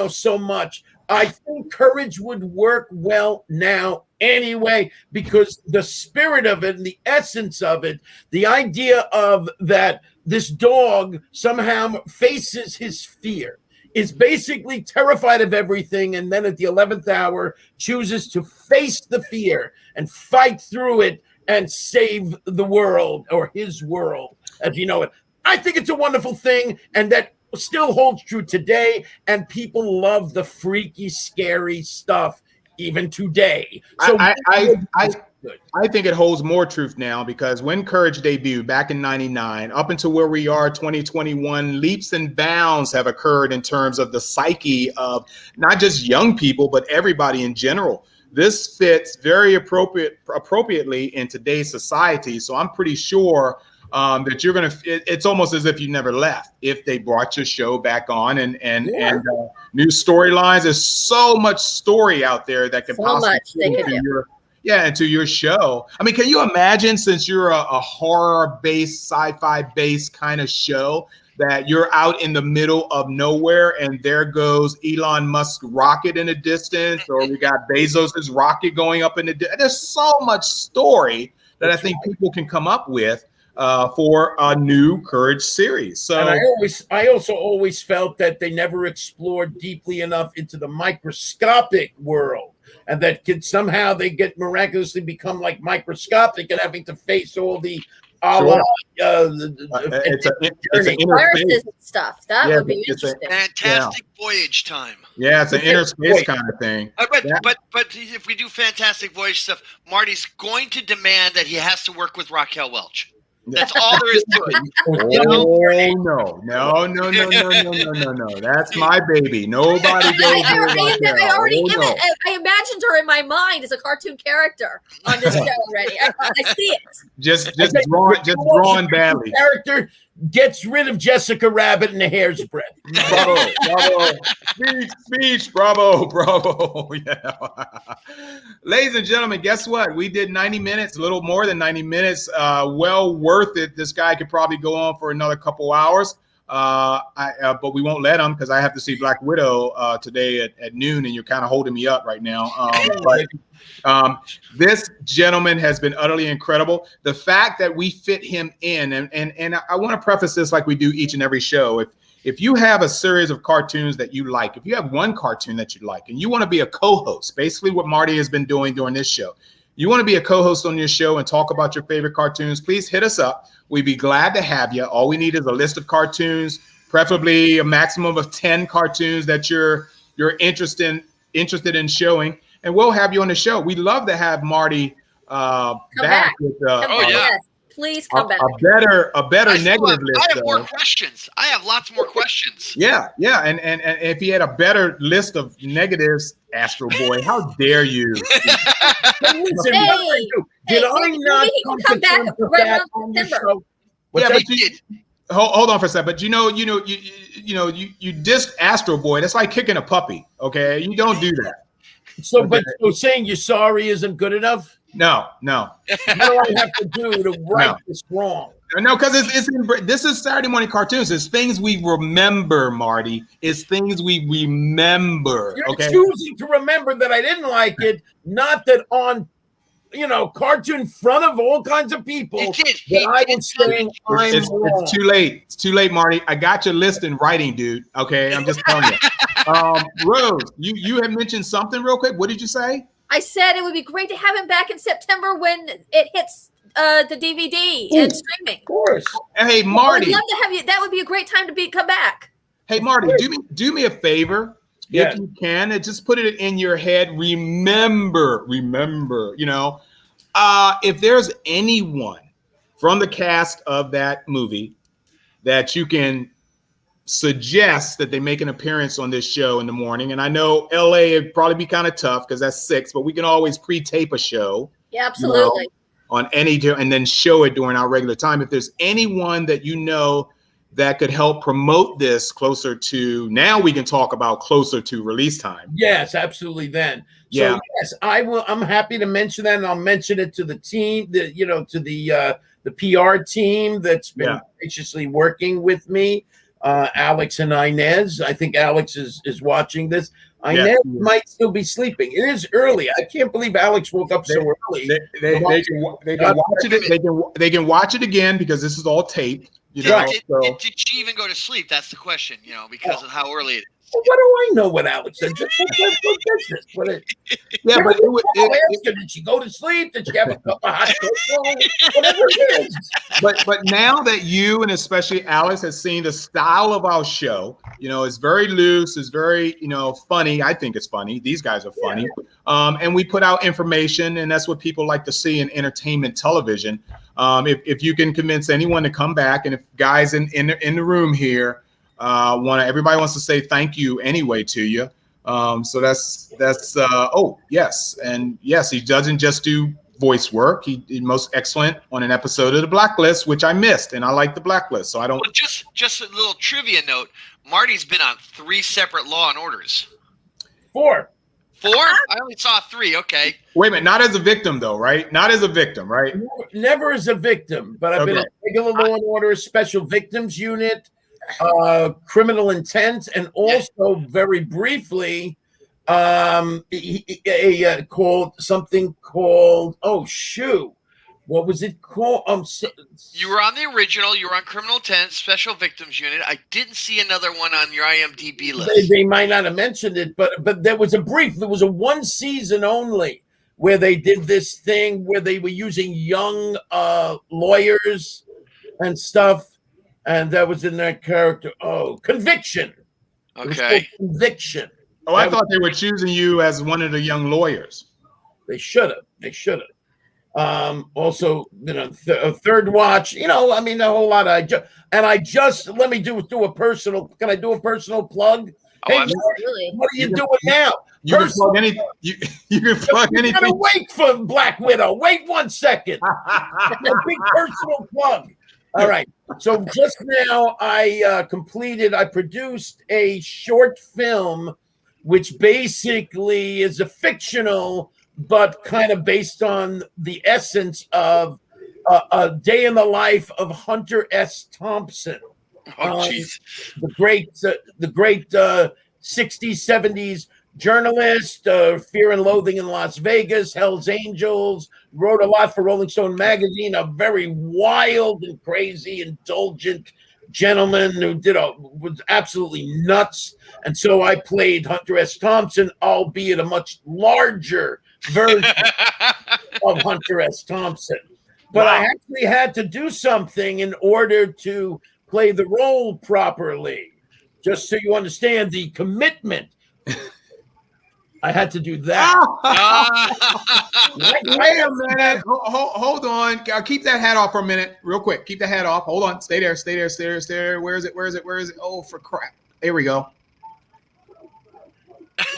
so much. I think Courage would work well now anyway, because the spirit of it and the essence of it, the idea of that this dog somehow faces his fear, is basically terrified of everything, and then at the 11th hour chooses to face the fear and fight through it and save the world, or his world as you know it. I think it's a wonderful thing, and that still holds true today, and people love the freaky, scary stuff even today. So I think it holds more truth now, because when Courage debuted back in '99, up until where we are 2021, leaps and bounds have occurred in terms of the psyche of not just young people, but everybody in general. This fits very appropriately in today's society. So I'm pretty sure that you're it's almost as if you never left if they brought your show back on and new storylines. There's so much story out there that can possibly into your show. I mean, can you imagine, since you're a horror-based, sci-fi-based kind of show, that you're out in the middle of nowhere and there goes Elon Musk's rocket in the distance, or we got Bezos's rocket going up in the distance. There's so much story that I think people can come up with for a new Courage series. So, and I also always felt that they never explored deeply enough into the microscopic world, and that somehow they get miraculously become like microscopic and having to face all the it's an viruses and stuff. That would be interesting. Fantastic Voyage time. Yeah, it's an inner space kind of thing. But if we do Fantastic Voyage stuff, Marty's going to demand that he has to work with Raquel Welch. That's all there is to it. No. That's my baby. Nobody goes near Raquel. I imagined her in my mind as a cartoon character on this show already. I see it. Just drawn badly. Character gets rid of Jessica Rabbit in a hair's breadth. Bravo. Speech. Bravo. Yeah. Ladies and gentlemen, guess what? We did 90 minutes, a little more than 90 minutes. Well worth it. This guy could probably go on for another couple hours. But we won't let him because I have to see Black Widow today at noon, and you're kind of holding me up right now. This gentleman has been utterly incredible. The fact that we fit him in, and I want to preface this like we do each and every show. If you have a series of cartoons that you like, if you have one cartoon that you like, and you want to be a co-host, basically what Marty has been doing during this show, you want to be a co-host on your show and talk about your favorite cartoons, please hit us up. We'd be glad to have you. All we need is a list of cartoons, preferably a maximum of 10 cartoons that you're interested in showing, and we'll have you on the show. We'd love to have Marty back. With, yes. Please come back. A better negative list. I have more questions. I have lots more questions. Yeah. And if he had a better list of negatives, Astro Boy, how dare you? Did I not come back right on September? Yeah, but hold on for a second. But you dissed Astro Boy. That's like kicking a puppy. Okay, you don't do that. So saying you're sorry isn't good enough? No. What do I have to do to right this wrong? No, because this is Saturday Morning Cartoons. It's things we remember, Marty. It's things we remember. You're choosing to remember that I didn't like it, not that on cartoon in front of all kinds of people. It's too late. It's too late, Marty. I got your list in writing, dude. Okay, I'm just telling you. Rose, you had mentioned something real quick. What did you say? I said it would be great to have him back in September when it hits the DVD and streaming. Of course. Hey, Marty. I'd love to have you. That would be a great time to come back. Hey, Marty, do me a favor. Yeah. If you can, and just put it in your head. Remember, if there's anyone from the cast of that movie that you can suggest that they make an appearance on this show in the morning. And I know LA would probably be kind of tough because that's 6, but we can always pre-tape a show. Yeah, absolutely. On and then show it during our regular time. If there's anyone that that could help promote this closer to, now we can talk about closer to release time. Yes, absolutely. Then. Yeah. So yes, I will. I'm happy to mention that, and I'll mention it to the team, to the PR team that's been graciously working with me. Alex and Inez. I think Alex is watching this. Inez might still be sleeping. It is early. I can't believe Alex woke up so early. They can watch it. They can watch it again because this is all taped. Did she even go to sleep? That's the question. Because of how early it is. Well, what do I know what Alex said? Did she go to sleep? Did she have a cup of hot cocoa? Whatever it is. But now that you and especially Alex has seen the style of our show, it's very loose. It's very, funny. I think it's funny. These guys are funny. And we put out information, and that's what people like to see in entertainment television. If you can convince anyone to come back, and if guys in the room here everybody wants to say thank you anyway to you. So that's yes. And yes, he doesn't just do voice work. He's most excellent on an episode of The Blacklist, which I missed, and I like The Blacklist, so I don't. Well, just a little trivia note. Marty's been on 3 separate Law and Orders. 4. 4? I only saw 3. Okay. Wait a minute. Not as a victim, though, right? Not as a victim, right? Never as a victim, but I've been on regular Law and Order, Special Victims Unit, Criminal Intent, and also very briefly what was it called? You were on the original. You were on Criminal Intent, Special Victims Unit. I didn't see another one on your IMDb list. They might not have mentioned it, but there was a 1 season only where they did this thing where they were using young lawyers and stuff. And that was in that character. Oh, Conviction. Okay. Conviction. I thought they were choosing you as one of the young lawyers. They should have. Also, third watch. I mean, a whole lot. I just let me do a personal. Can I do a personal plug? Hey, what are you doing now? You can plug anything. You can plug anything. Gotta wait for Black Widow. Wait 1 second. A big personal plug. All right. So just now, I produced a short film, which basically is a fictional, but kind of based on the essence of a day in the life of Hunter S. Thompson. Oh, jeez. The great 60s, 70s journalist, Fear and Loathing in Las Vegas, Hell's Angels, wrote a lot for Rolling Stone magazine, a very wild and crazy, indulgent gentleman who was absolutely nuts. And so I played Hunter S. Thompson, albeit a much larger version of Hunter S. Thompson. But I actually had to do something in order to play the role properly. Just so you understand the commitment. I had to do that. Wait a minute. Hold on. I'll keep that hat off for a minute, real quick. Keep the hat off. Hold on. Stay there. Where is it? Oh, for crap. There we go.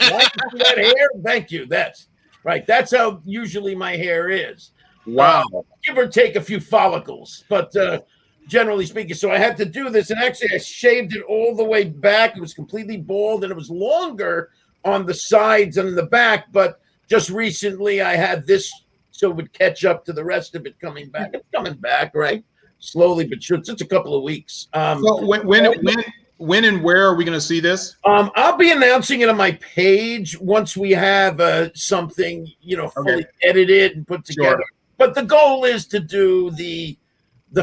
That hair? Thank you. That's right. That's how usually my hair is. Wow. Give or take a few follicles, but generally speaking. So I had to do this, and actually I shaved it all the way back. It was completely bald, and it was longer on the sides and in the back, but just recently I had this so it would catch up to the rest of it coming back. It's coming back, right? Slowly but sure. It's just a couple of weeks. So when and where are we going to see this? I'll be announcing it on my page once we have something, fully edited and put together. Sure. But the goal is to do the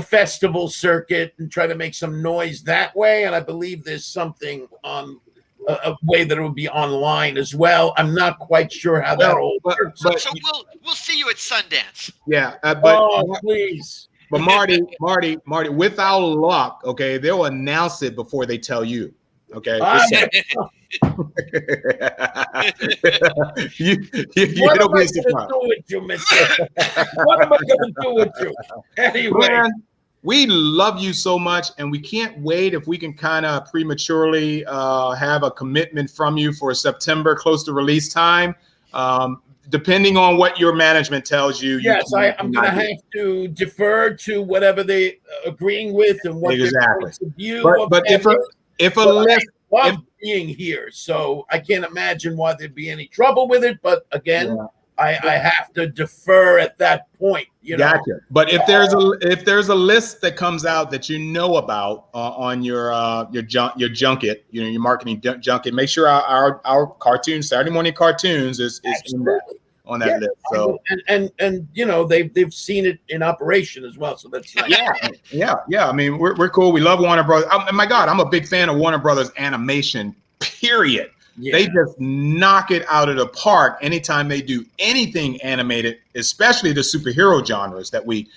festival circuit and try to make some noise that way. And I believe there's something on a way that it would be online as well. I'm not quite sure how that all works. So we'll see you at Sundance. Yeah, please. But Marty, with our luck, okay, they'll announce it before they tell you. Okay. What am I going to do with you, Mister? What am I going to do with you? Anyway. Man, we love you so much, and we can't wait if we can kind of prematurely have a commitment from you for September, close to release time. Depending on what your management tells you. Yes, I'm going to have to defer to whatever they agreeing with and what exactly. their view. But if a list, I love being here, so I can't imagine why there'd be any trouble with it. But again, I have to defer at that point. Gotcha. But if there's a list that comes out that about on your junket, your marketing junket, make sure our cartoon Saturday morning cartoons is in that, on that list. So and they've seen it in operation as well. So that's nice. Yeah. I mean, we're cool. We love Warner Brothers. My God, I'm a big fan of Warner Brothers animation. Period. Yeah. They just knock it out of the park anytime they do anything animated, especially the superhero genres that we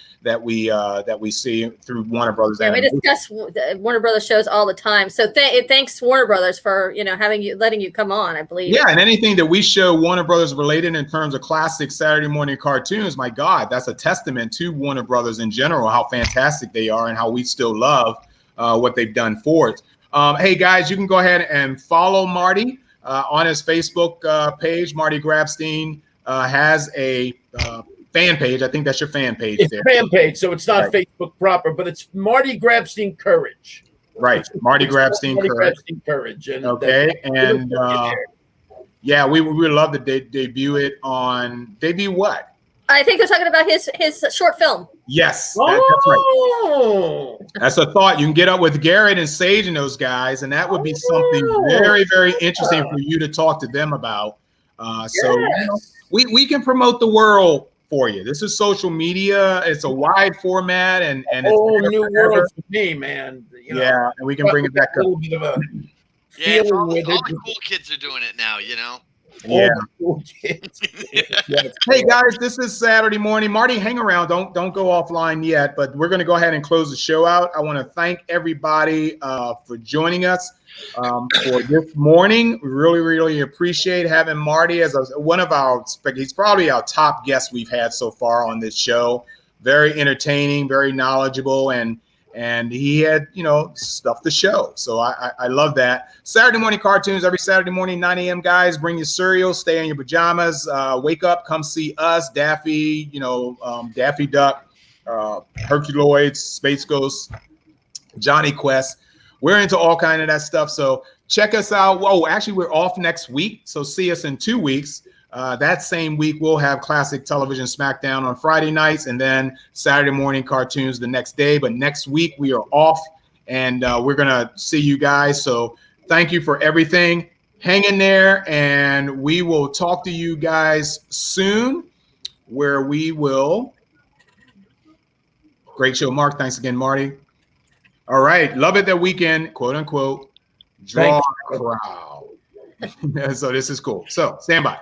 see through Warner Brothers. Yeah, we discuss Warner Brothers shows all the time. So thanks Warner Brothers for letting you come on. I believe. Yeah, and anything that we show Warner Brothers related in terms of classic Saturday morning cartoons, my God, that's a testament to Warner Brothers in general, how fantastic they are and how we still love what they've done for us. Hey guys, you can go ahead and follow Marty. On his Facebook page. Marty Grabstein has a fan page. I think that's your fan page. It's a fan page, so it's not Facebook proper, but it's Marty Grabstein Courage. Right, Marty Grabstein Courage. And okay, and we would love to debut it on what? I think they're talking about his short film. Yes, that's right. That's a thought. You can get up with Garrett and Sage and those guys, and that would be something very, very interesting for you to talk to them about. We can promote the world for you. This is social media. It's a wide format, and it's whole new world for me, man. And we can bring it back up. All the cool kids are doing it now. Yeah. All the kids. Yes. Hey guys, this is Saturday morning. Marty, hang around. Don't go offline yet, but we're going to go ahead and close the show out. I want to thank everybody for joining us for this morning. We really appreciate having Marty as one of our. He's probably our top guest we've had so far on this show. Very entertaining, very knowledgeable, and he had, stuff to show. So I love that. Saturday morning cartoons every Saturday morning, 9 a.m. Guys, bring your cereal, stay in your pajamas, wake up, come see us, Daffy, Daffy Duck, Herculoids, Space Ghost, Johnny Quest. We're into all kind of that stuff. So check us out. Whoa, actually, we're off next week. So see us in 2 weeks. That same week, we'll have Classic Television SmackDown on Friday nights and then Saturday morning cartoons the next day. But next week, we are off, and we're going to see you guys. So thank you for everything. Hang in there, and we will talk to you guys soon, where we will. Great show, Mark. Thanks again, Marty. All right. Love it that weekend, quote unquote, draw a crowd. So this is cool. So stand by.